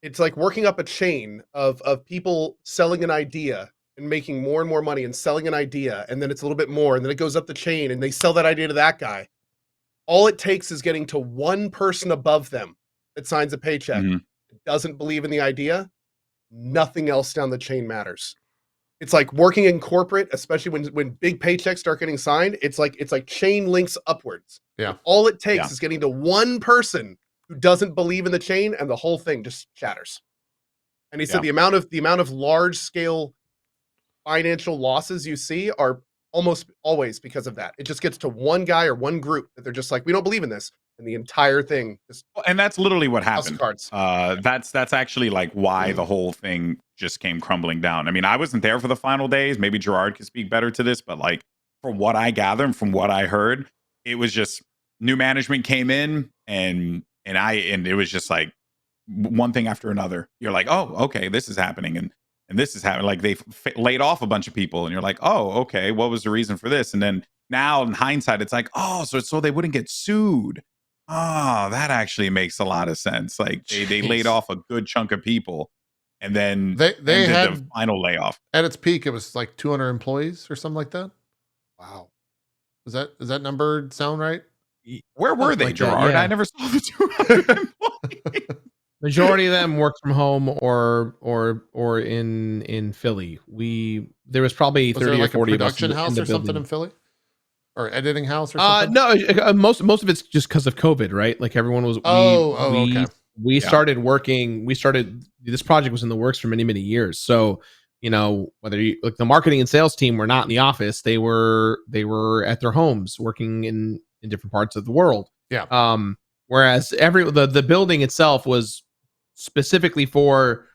it's like working up a chain of people selling an idea and making more and more money and selling an idea. And then it's a little bit more. And then it goes up the chain and they sell that idea to that guy. All it takes is getting to one person above them that signs a paycheck, doesn't believe in the idea. Nothing else down the chain matters. It's like working in corporate, especially when big paychecks start getting signed. It's like chain links upwards. Yeah. All it takes is getting to one person who doesn't believe in the chain, and the whole thing just shatters. And he said the amount of large scale financial losses you see are almost always because of that. It just gets to one guy or one group that they're just like, we don't believe in this, and the entire thing just. And that's literally what happened. Cards. That's actually like why the whole thing just came crumbling down. I mean, I wasn't there for the final days. Maybe Jirard could speak better to this, but like from what I gather and from what I heard, it was just new management came in and it was just like one thing after another. You're like, oh, okay, this is happening and this is happening. Like they laid off a bunch of people, and you're like, oh, okay, what was the reason for this? And then now in hindsight, it's like, oh, so they wouldn't get sued. Oh, that actually makes a lot of sense. Like they laid off a good chunk of people, and then they had the final layoff. At its peak, it was like 200 employees or something like that. Wow, does that number sound right? Where were they, Jirard? I never saw the 200 employees. Majority of them worked from home or in Philly. There was probably 30 or 40 a production of us house in or something building. in Philly, or editing house or something. No, most of it's just because of COVID, right? Like everyone was. Okay. We started working. This project was in the works for many years. So whether like the marketing and sales team were not in the office, they were at their homes working in different parts of the world. Yeah. Whereas the building itself was specifically for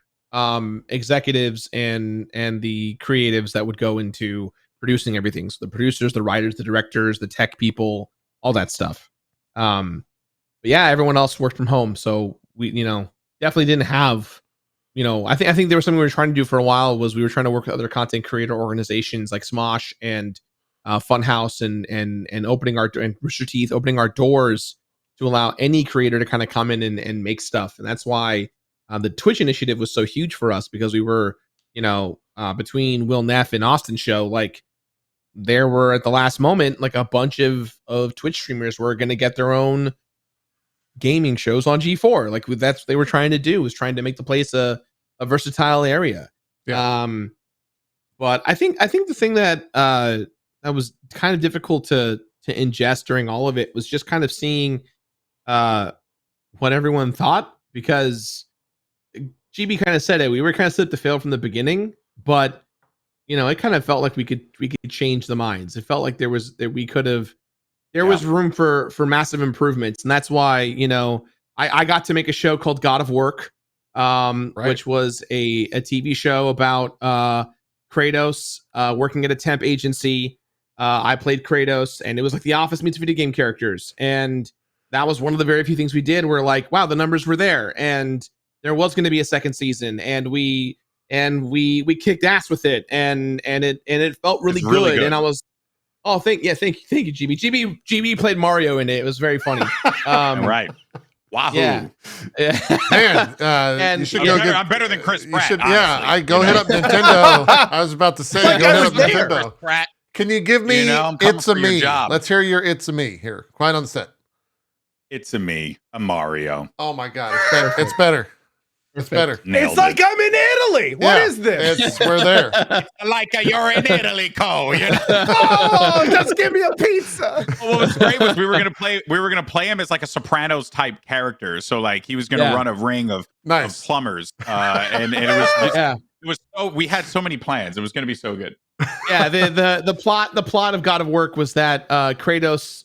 executives and the creatives that would go into producing everything. So the producers, the writers, the directors, the tech people, all that stuff. But yeah, everyone else worked from home. So we, definitely didn't have, I think there was something we were trying to do for a while was we were trying to work with other content creator organizations like Smosh and Funhouse and opening and Rooster Teeth, opening our doors to allow any creator to kind of come in and make stuff. And that's why the Twitch initiative was so huge for us, because we were, between Will Neff and Austin show, like there were at the last moment, like a bunch of Twitch streamers were going to get their own gaming shows on G4. Like that's what they were trying to do, was trying to make the place a versatile area. Yeah. But I think the thing that was kind of difficult to ingest during all of it was just kind of seeing what everyone thought, because GB kind of said it. We were kind of set to fail from the beginning, but it kind of felt like we could change the minds. It felt like there was room for massive improvements, and that's why I got to make a show called God of Work, which was a TV show about Kratos working at a temp agency. I played Kratos, and it was like The Office meets video game characters, and that was one of the very few things we did. We're like, wow, the numbers were there, and there was going to be a second season, and we kicked ass with it, and it felt really good. And I was, thank you, GB. GB played Mario in it. It was very funny. Right. Wahoo. Yeah. Man, and you should I'm better than Chris Pratt. I go hit up Nintendo. I was about to say, go hit up Nintendo. Pratt. Can you give me It's a Me? Let's hear your It's a Me here. Quiet on the set. It's a me, a Mario. Oh my God. It's better. It's better. It's like I'm in Italy. What is this? We're there. It's like you're in Italy, Cole. Oh, just give me a pizza. Well, what was great was we were gonna play him as like a Sopranos type character. So like he was gonna run a ring of plumbers, and it was it was so we had so many plans. It was gonna be so good. Yeah, the plot of God of Work was that Kratos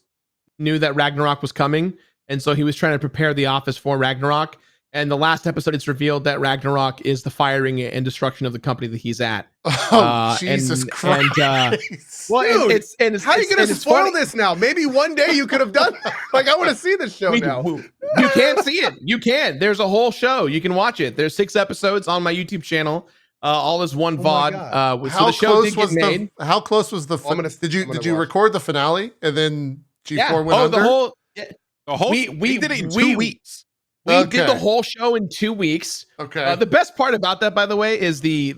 knew that Ragnarok was coming, and so he was trying to prepare the office for Ragnarok. And the last episode, it's revealed that Ragnarok is the firing and destruction of the company that he's at. Oh, Jesus Christ. Well, dude, it's how are you going to spoil this now? Maybe one day you could have done like, I want to see this show now. You can see it. You can. There's a whole show. You can watch it. There's 6 episodes on my YouTube channel. All is one VOD. So the show did get made. How close was the did you record the finale and then G4 went under? The whole we did it in 2 weeks. We did the whole show in 2 weeks. Okay. The best part about that, by the way, is the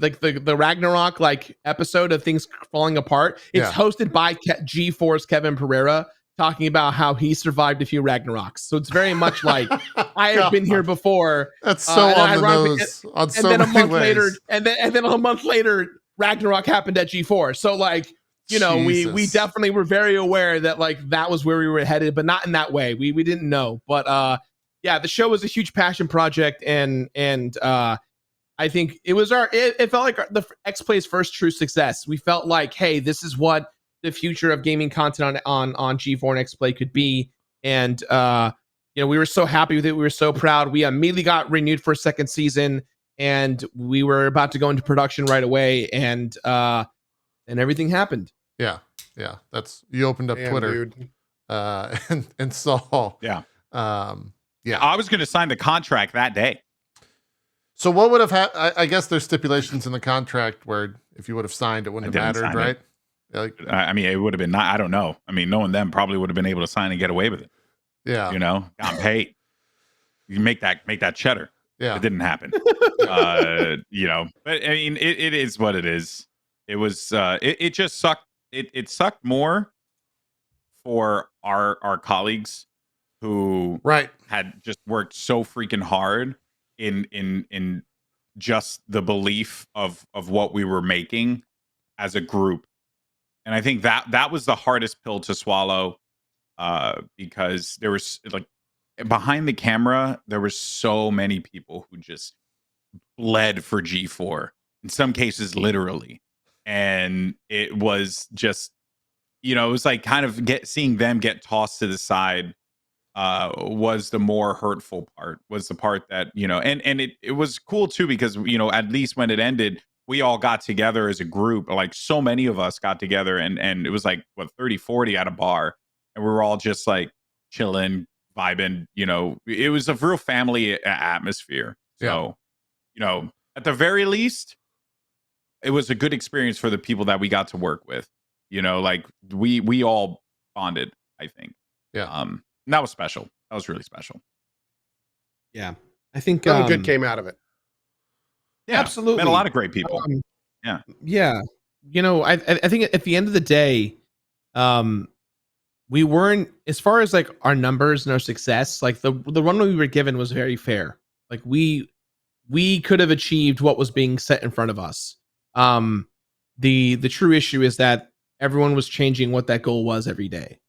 Ragnarok episode of things falling apart. It's hosted by G4's Kevin Pereira, talking about how he survived a few Ragnaroks. So it's very much like I have been here before. That's so on the nose. And then a month later, Ragnarok happened at G4. So like you know, we Jesus. definitely were very aware that like that was where we were headed, but not in that way. We didn't know. But yeah, the show was a huge passion project, and I think it was it felt like the X Play's first true success. We felt like, hey, this is what the future of gaming content on G4 and X Play could be. And you know, we were so happy with it. We were so proud. We immediately got renewed for a second season, and we were about to go into production right away, and everything happened. Yeah. That's, you opened up Twitter, dude. and saw. Yeah. Yeah. I was going to sign the contract that day. So what would have happened? I guess there's stipulations in the contract where if you would have signed, it wouldn't have mattered, right? Like, I mean, it would have been I don't know. I mean, knowing them, probably would have been able to sign and get away with it. Yeah. You know, got paid. You make that cheddar. Yeah. It didn't happen. You know, but I mean, it is what it is. It was, it just sucked. It sucked more for our colleagues who had just worked so freaking hard in just the belief of what we were making as a group. And I think that was the hardest pill to swallow, because there was like behind the camera, there were so many people who just bled for G4, in some cases literally. And it was just, you know, it was like kind of seeing them get tossed to the side was the more hurtful part, was the part that, you know, and it was cool too, because, you know, at least when it ended, we all got together as a group. Like so many of us got together, and it was like what 30-40 at a bar, and we were all just like chilling, vibing, you know. It was a real family atmosphere. So, you know, at the very least, it was a good experience for the people that we got to work with. You know, like we all bonded, I think. Yeah. And that was special. That was really special. Yeah. I think Something good came out of it. Yeah, absolutely. Met a lot of great people. Yeah. You know, I think at the end of the day, we weren't, as far as like our numbers and our success, like the run we were given was very fair. Like we could have achieved what was being set in front of us. The true issue is that everyone was changing what that goal was every day.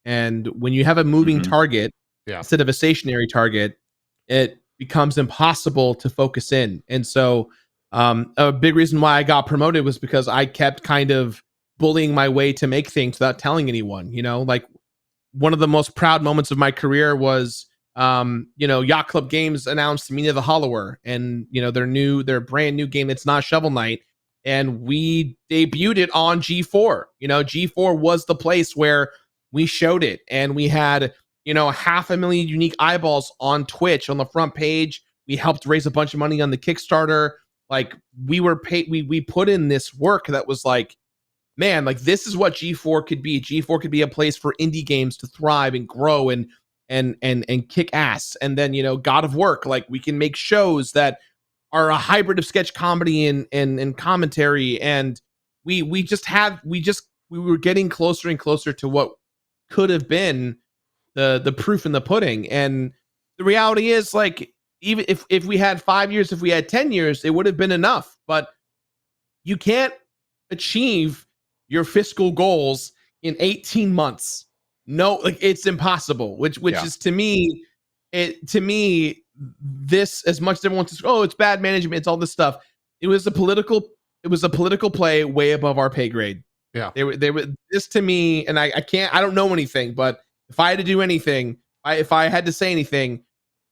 And when you have a moving target instead of a stationary target, it becomes impossible to focus in. And so a big reason why I got promoted was because I kept kind of bullying my way to make things without telling anyone. You know, like one of the most proud moments of my career was you know, Yacht Club Games announced Mina the Hollower, and you know, their brand new game that's not Shovel Knight, and we debuted it on G4. You know, G4 was the place where we showed it, and we had, you know, 500,000 unique eyeballs on Twitch on the front page. We helped raise a bunch of money on the Kickstarter. Like we were paid, we put in this work that was like, man, like this is what G4 could be. G4 could be a place for indie games to thrive and grow and kick ass. And then, you know, God of Work, like we can make shows that are a hybrid of sketch comedy and commentary. And we were getting closer and closer to what could have been the proof in the pudding. And the reality is, like, even if we had 5 years, if we had 10 years, it would have been enough. But you can't achieve your fiscal goals in 18 months. No, like it's impossible, which is to me, this, as much as everyone says, oh, it's bad management, it's all this stuff. It was a political play way above our pay grade. Yeah. They were this to me, and I don't know anything, but if I had to do anything, if I had to say anything,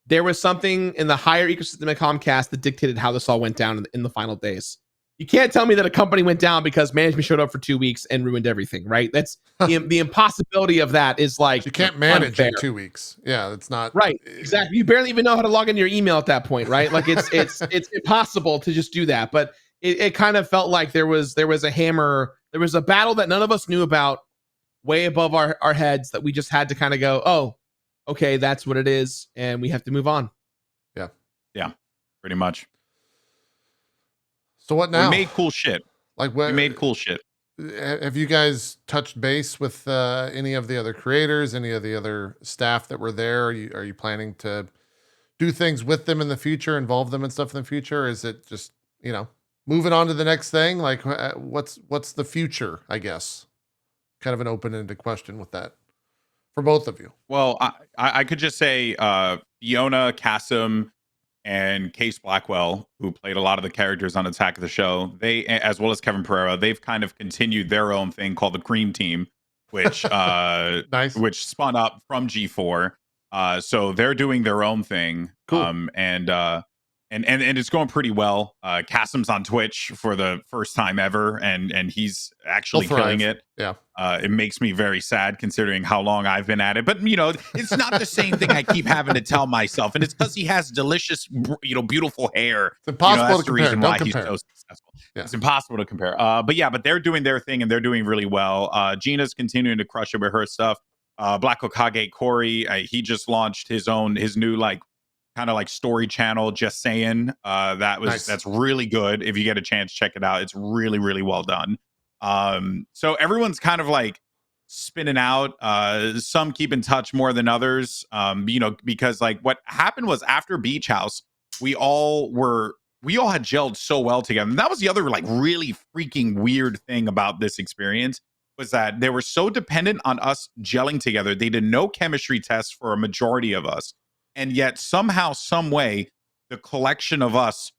there was something in the higher ecosystem at Comcast that dictated how this all went down in the final days. You can't tell me that a company went down because management showed up for 2 weeks and ruined everything, right? That's the impossibility of that is like, you can't manage unfair. in 2 weeks. Yeah, that's not right. Exactly. You barely even know how to log into your email at that point, right? Like it's impossible to just do that. But it kind of felt like there was a hammer, there was a battle that none of us knew about, way above our heads, that we just had to kind of go, oh, okay, that's what it is, and we have to move on. Yeah, pretty much. So what now? We made cool shit. Like what? We made cool shit. Have you guys touched base with any of the other creators, any of the other staff that were there? Are you planning to do things with them in the future, involve them in stuff in the future? Or is it just, you know, moving on to the next thing? Like what's the future, I guess? kind of an open-ended question with that for both of you. Well, I could just say Fiona, Kasim, and Case Blackwell, who played a lot of the characters on Attack of the Show, they, as well as Kevin Pereira, they've kind of continued their own thing called the Cream Team, which nice. which spun up from G4. So they're doing their own thing. Cool. And it's going pretty well. Kasim's on Twitch for the first time ever, and he's actually killing it. Yeah. It makes me very sad considering how long I've been at it. But, it's not the same thing I keep having to tell myself. And it's because he has delicious, beautiful hair. It's impossible to compare. Reason why he's so successful. Yeah. It's impossible to compare. But they're doing their thing and they're doing really well. Gina's continuing to crush it with her stuff. Black Okage Corey, he just launched his new kind of like story channel, Just Saying. That's really good. If you get a chance, check it out. It's really, really well done. So everyone's kind of like spinning out. Some keep in touch more than others. Because like what happened was after Beach House, we all had gelled so well together. And that was the other like really freaking weird thing about this experience, was that they were so dependent on us gelling together. They did no chemistry tests for a majority of us. And yet somehow, some way, the collection of us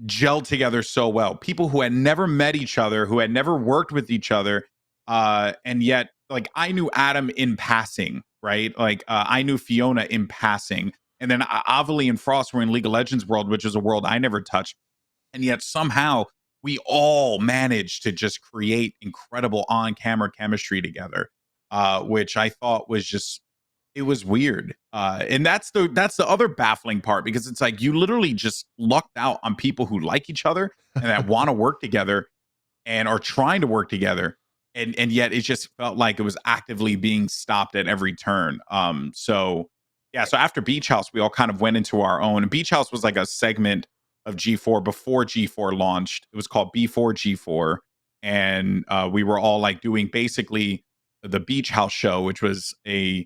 gelled together so well. People who had never met each other, who had never worked with each other. And yet, like, I knew Adam in passing, right? Like, I knew Fiona in passing. And then Avali and Frost were in League of Legends world, which is a world I never touched. And yet somehow we all managed to just create incredible on-camera chemistry together, which I thought was just, it was weird. And that's the other baffling part, because it's like you literally just lucked out on people who like each other and that want to work together and are trying to work together. And yet it just felt like it was actively being stopped at every turn. So after Beach House, we all kind of went into our own. And Beach House was like a segment of G4 before G4 launched. It was called Before G4. And we were all like doing basically the Beach House show, which was an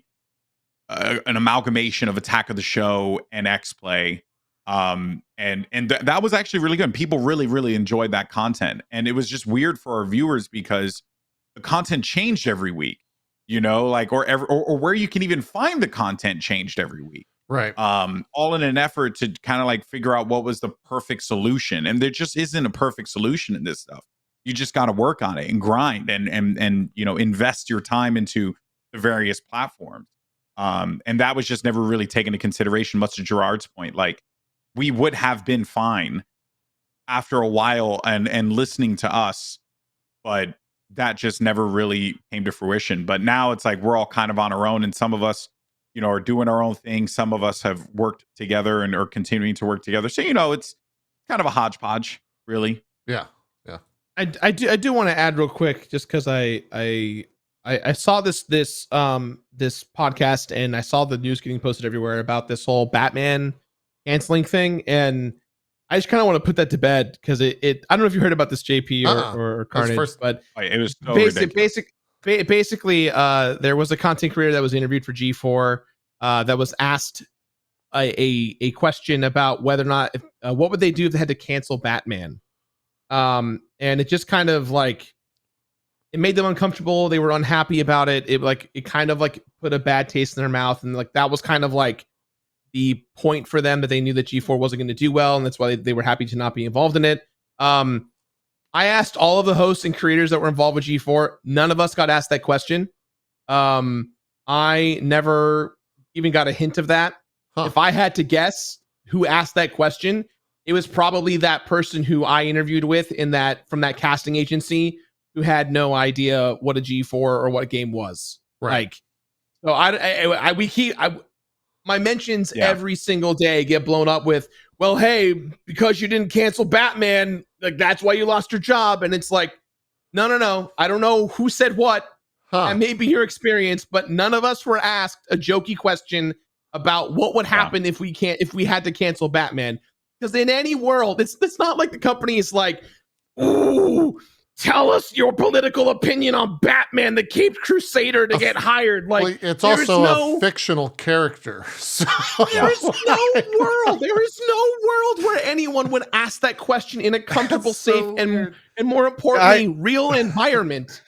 amalgamation of Attack of the Show and X-Play. That was actually really good. People really, really enjoyed that content. And it was just weird for our viewers because the content changed every week, or where you can even find the content changed every week. Right. All in an effort to kind of like figure out what was the perfect solution. And there just isn't a perfect solution in this stuff. You just got to work on it and grind and invest your time into the various platforms. And that was just never really taken into consideration, much to Jirard's point. Like, we would have been fine after a while and listening to us, but that just never really came to fruition. But now it's like we're all kind of on our own, and some of us, are doing our own thing. Some of us have worked together and are continuing to work together. So, it's kind of a hodgepodge, really. Yeah. I do want to add real quick, just because I saw this podcast and I saw the news getting posted everywhere about this whole Batman canceling thing, and I just kind of want to put that to bed because it I don't know if you heard about this, JP or Carnage, but it was so basically there was a content creator that was interviewed for G4 that was asked a question about whether or not what would they do if they had to cancel Batman, and it just kind of like, it made them uncomfortable. They were unhappy about it. It kind of like put a bad taste in their mouth. And like, that was kind of like the point for them, that they knew that G4 wasn't going to do well. And that's why they were happy to not be involved in it. I asked all of the hosts and creators that were involved with G4. None of us got asked that question. I never even got a hint of that. If I had to guess who asked that question, it was probably that person who I interviewed with from that casting agency, who had no idea what a G4 or what a game was. Right. Like, so my mentions every single day get blown up with, well, hey, because you didn't cancel Batman, like that's why you lost your job. And it's like, no. I don't know who said what. And maybe your experience, but none of us were asked a jokey question about what would happen if we had to cancel Batman. Because in any world, it's not like the company is like, ooh, tell us your political opinion on Batman, the Caped Crusader, to get hired. Like, well, it's also a fictional character. So there is no world where anyone would ask that question in a comfortable, safe, and more importantly, real environment.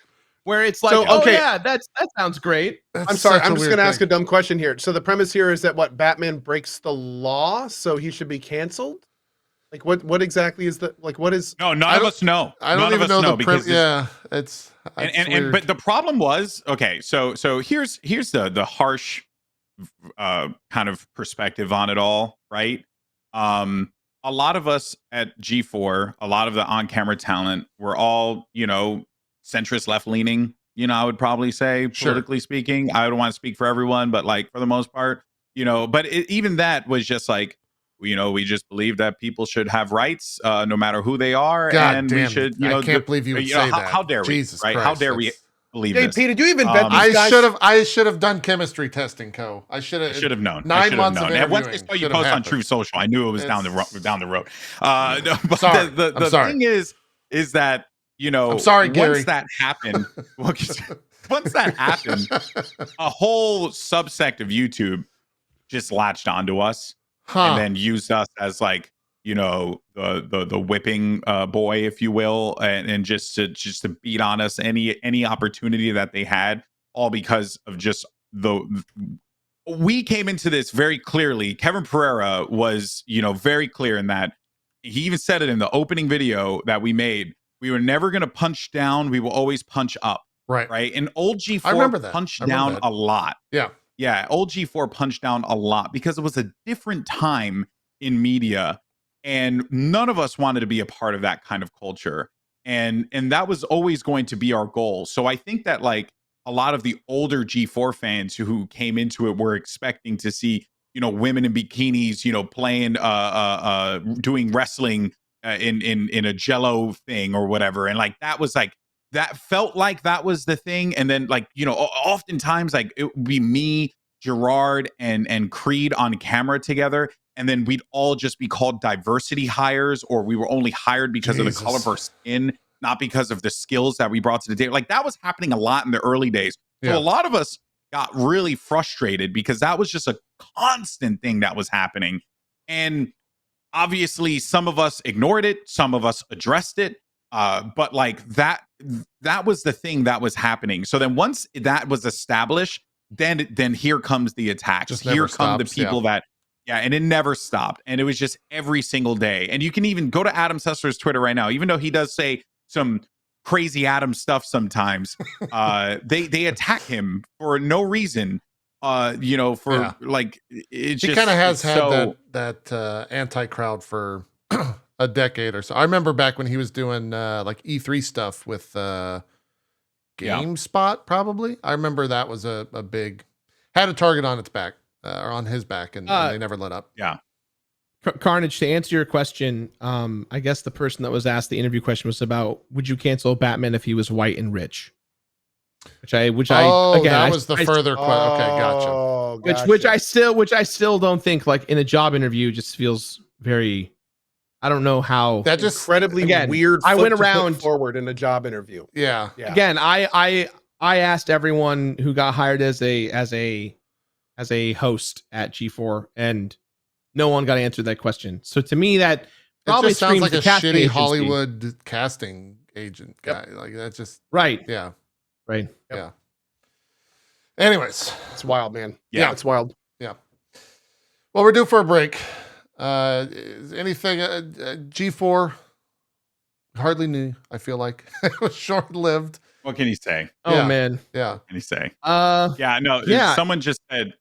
where it's like, So, okay. oh yeah, that sounds great. I'm sorry, I'm just gonna ask a dumb question here. So the premise here is that what, Batman breaks the law, so he should be canceled? Like what exactly is the what is? No, none of us know. I don't even know the because yeah, it's and but the problem was, okay, so here's the harsh kind of perspective on it all, right? A lot of us at G4, a lot of the on-camera talent, were all, centrist, left-leaning, I would probably say, politically speaking. I don't want to speak for everyone, but like for the most part, but even that was just like, we just believe that people should have rights, no matter who they are. God and damn we should, I can't believe you would say that. How dare Jesus we, right? Christ, How dare we believe JP, this? did you even vet these guys? I should have done chemistry testing, I should have known. 9 months of and once I saw you post on True Social, I knew it was down the road. No, but sorry. the thing is that I'm sorry, Gary. Once that happened, a whole subsect of YouTube just latched onto us and then used us as like, the whipping boy, if you will, and just to beat on us any opportunity that they had, all because of just we came into this very clearly. Kevin Pereira was, very clear in that. He even said it in the opening video that we made. We were never going to punch down. We will always punch up. Right. And old G4 punched down a lot. Yeah. Old G4 punched down a lot because it was a different time in media. And none of us wanted to be a part of that kind of culture. And that was always going to be our goal. So I think that like a lot of the older G4 fans who came into it were expecting to see, women in bikinis, playing, doing wrestling in a Jello thing or whatever. And like, that was like, that felt like that was the thing. And then like, oftentimes like it would be me, Jirard and Creed on camera together. And then we'd all just be called diversity hires, or we were only hired because of the color of our skin, not because of the skills that we brought to the table. Like that was happening a lot in the early days. So a lot of us got really frustrated because that was just a constant thing that was happening. And obviously some of us ignored it. Some of us addressed it. But like that was the thing that was happening. So then once that was established, then here comes the attacks. Here come the people that, and it never stopped. And it was just every single day. And you can even go to Adam Sessler's Twitter right now, even though he does say some crazy Adam stuff sometimes. They attack him for no reason. Like it's he kind of has had that anti-crowd for a decade or so. I remember back when he was doing like E3 stuff with GameSpot, probably. I remember that was a big, had a target on its back, or on his back, and they never let up. Yeah. Carnage, to answer your question, I guess the person that was asked the interview question was about, would you cancel Batman if he was white and rich? That was the further question. Okay, gotcha. Which I still don't think, like in a job interview, just feels very, I don't know how. That just incredibly weird. I went around forward in a job interview. Yeah. Again, I asked everyone who got hired as a host at G4, and no one got answered that question. So to me, that probably just sounds like a shitty agency. Hollywood casting agent guy. Like that's just right. Yeah. Right. Yeah. Anyways, it's wild, man. Yeah, it's wild. Yeah. Well, we're due for a break. Is anything G4 hardly new, I feel like. It was short-lived. What can you say? Oh man. Yeah. What can you say? Someone just said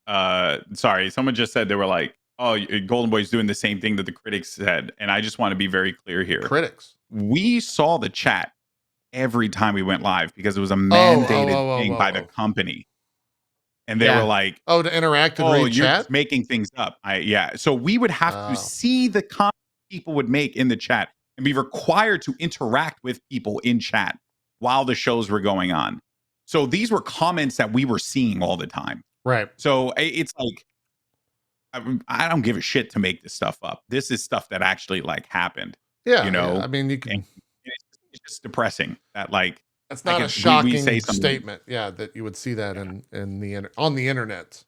someone just said, they were like, oh, GoldenBoy's doing the same thing that the critics said. And I just want to be very clear here. Critics. We saw the chat every time we went live because it was a mandated thing by the company. And they were like, to interact and read you're chat? just making things up. So we would have to see the comments people would make in the chat and be required to interact with people in chat while the shows were going on. So these were comments that we were seeing all the time. Right. So it's like, I don't give a shit to make this stuff up. This is stuff that actually like happened. Yeah. I mean, you can. It's just depressing that like. That's not a shocking statement. Yeah, that you would see that on the internet.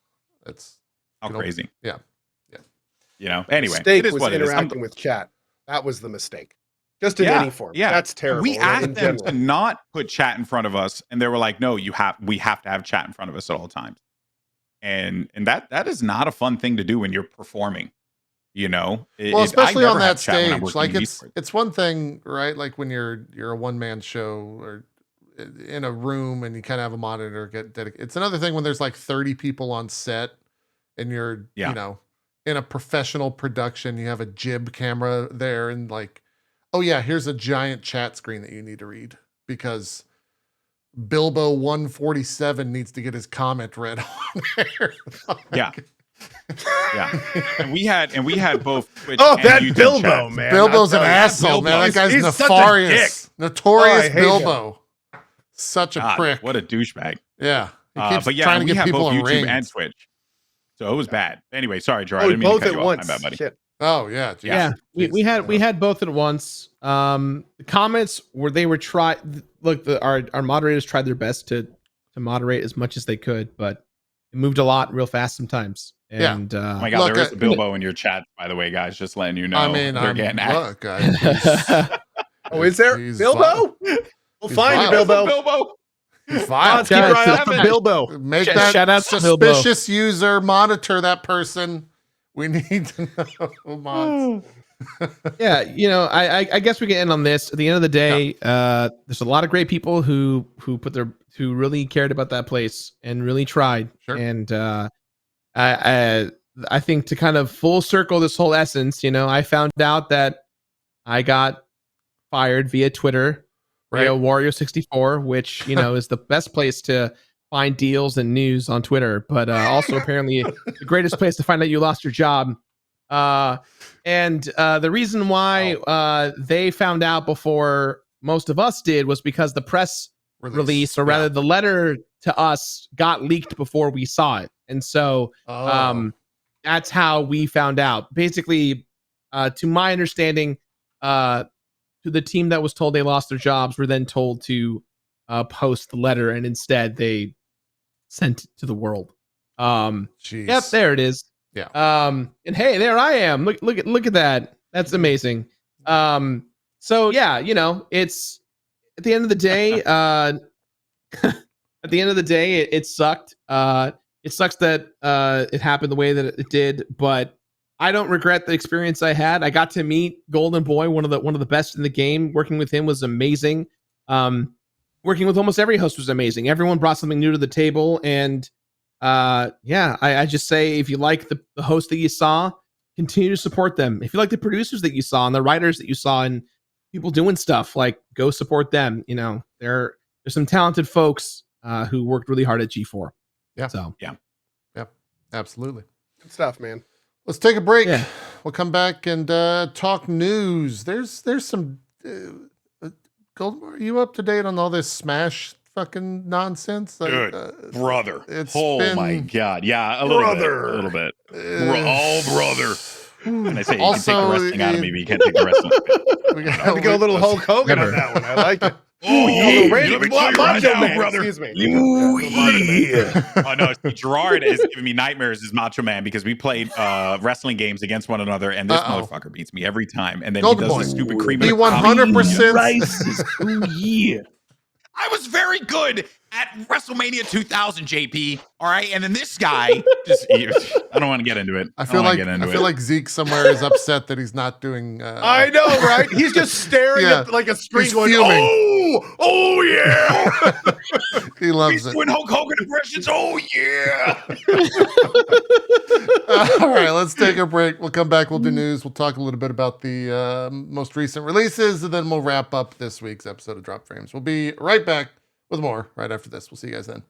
That's crazy. Yeah. Anyway, mistake it is was what it is. Interacting with chat. That was the mistake. Just in any form. Yeah. That's terrible. We asked them to not put chat in front of us, and they were like, no, we have to have chat in front of us at all times. And that is not a fun thing to do when you're performing. You know, well, especially on that stage, like it's one thing, right? Like when you're a one-man show or in a room and you kind of have a monitor get dedicated. It's another thing when there's like 30 people on set and you're, you know, in a professional production, you have a jib camera there and like, oh yeah, here's a giant chat screen that you need to read because Bilbo 147 needs to get his comment read on there. Yeah. Yeah, and we had both Twitch and that Bilbo chats. man, Bilbo's an asshole, man. That guy's nefarious, notorious Bilbo. Such a prick. What a douchebag. Yeah, he keeps trying to get people both YouTube and Twitch, so it was bad. Anyway, sorry, Gerard. I didn't mean to cut you off. My bad, buddy. Shit. Oh yeah, geez. Yeah. We had both at once. The comments our moderators tried their best to moderate as much as they could, but it moved a lot real fast sometimes. And oh my god, there is a Bilbo in your chat, by the way, guys. Just letting you know. I mean, they're getting look, oh, is there Bilbo? We'll find you, Bilbo. He's vile. Keep your eye out for Bilbo. Make that shout out suspicious user monitor that person. We need to know, mods. Yeah, you know, I guess we can end on this. At the end of the day, there's a lot of great people who really cared about that place and really tried. Sure. And I think to kind of full circle this whole essence, you know, I found out that I got fired via Twitter, via Wario64, which, you know, is the best place to find deals and news on Twitter, but also apparently the greatest place to find out you lost your job. And the reason why they found out before most of us did was because the press release, or rather the letter to us, got leaked before we saw it. And so that's how we found out. Basically, to my understanding, to the team that was told they lost their jobs were then told to post the letter, and instead they sent it to the world. Yep, there it is. Yeah. And hey, there I am. Look at that. That's amazing. So yeah, you know, it's at the end of the day, it sucked. It sucks that it happened the way that it did, but I don't regret the experience I had. I got to meet GoldenBoy, one of the best in the game. Working with him was amazing. Working with almost every host was amazing. Everyone brought something new to the table, and I just say, if you like the host that you saw, continue to support them. If you like the producers that you saw and the writers that you saw and people doing stuff, like, go support them. You know, there's some talented folks who worked really hard at G4. Yeah. So Absolutely. Good stuff, man. Let's take a break. Yeah. We'll come back and talk news. There's some GoldenBoy, are you up to date on all this Smash fucking nonsense? Dude, brother. My god. Yeah, a little bit. Brother. And I say, you can take the wrestling out of me, but you can't take the wrestling. I had to go a little Hulk Hogan on that one. I like it. Oh yeah, Macho Man, brother. Excuse me. Oh yeah. Oh no, Jirard is giving me nightmares as Macho Man because we played wrestling games against one another, and this motherfucker beats me every time. And then he does this stupid cream. He 100%. Oh yeah. I was very good at WrestleMania 2000, JP. All right, and then this guy just—I don't want to get into it. I feel like Zeke somewhere is upset that he's not doing. I know, right? He's just staring at like a screen, going, "Oh yeah!" He loves it. Doing Hulk Hogan impressions. Oh yeah! All right, let's take a break. We'll come back. We'll do news. We'll talk a little bit about the most recent releases, and then we'll wrap up this week's episode of Drop Frames. We'll be right back with more right after this. We'll see you guys then.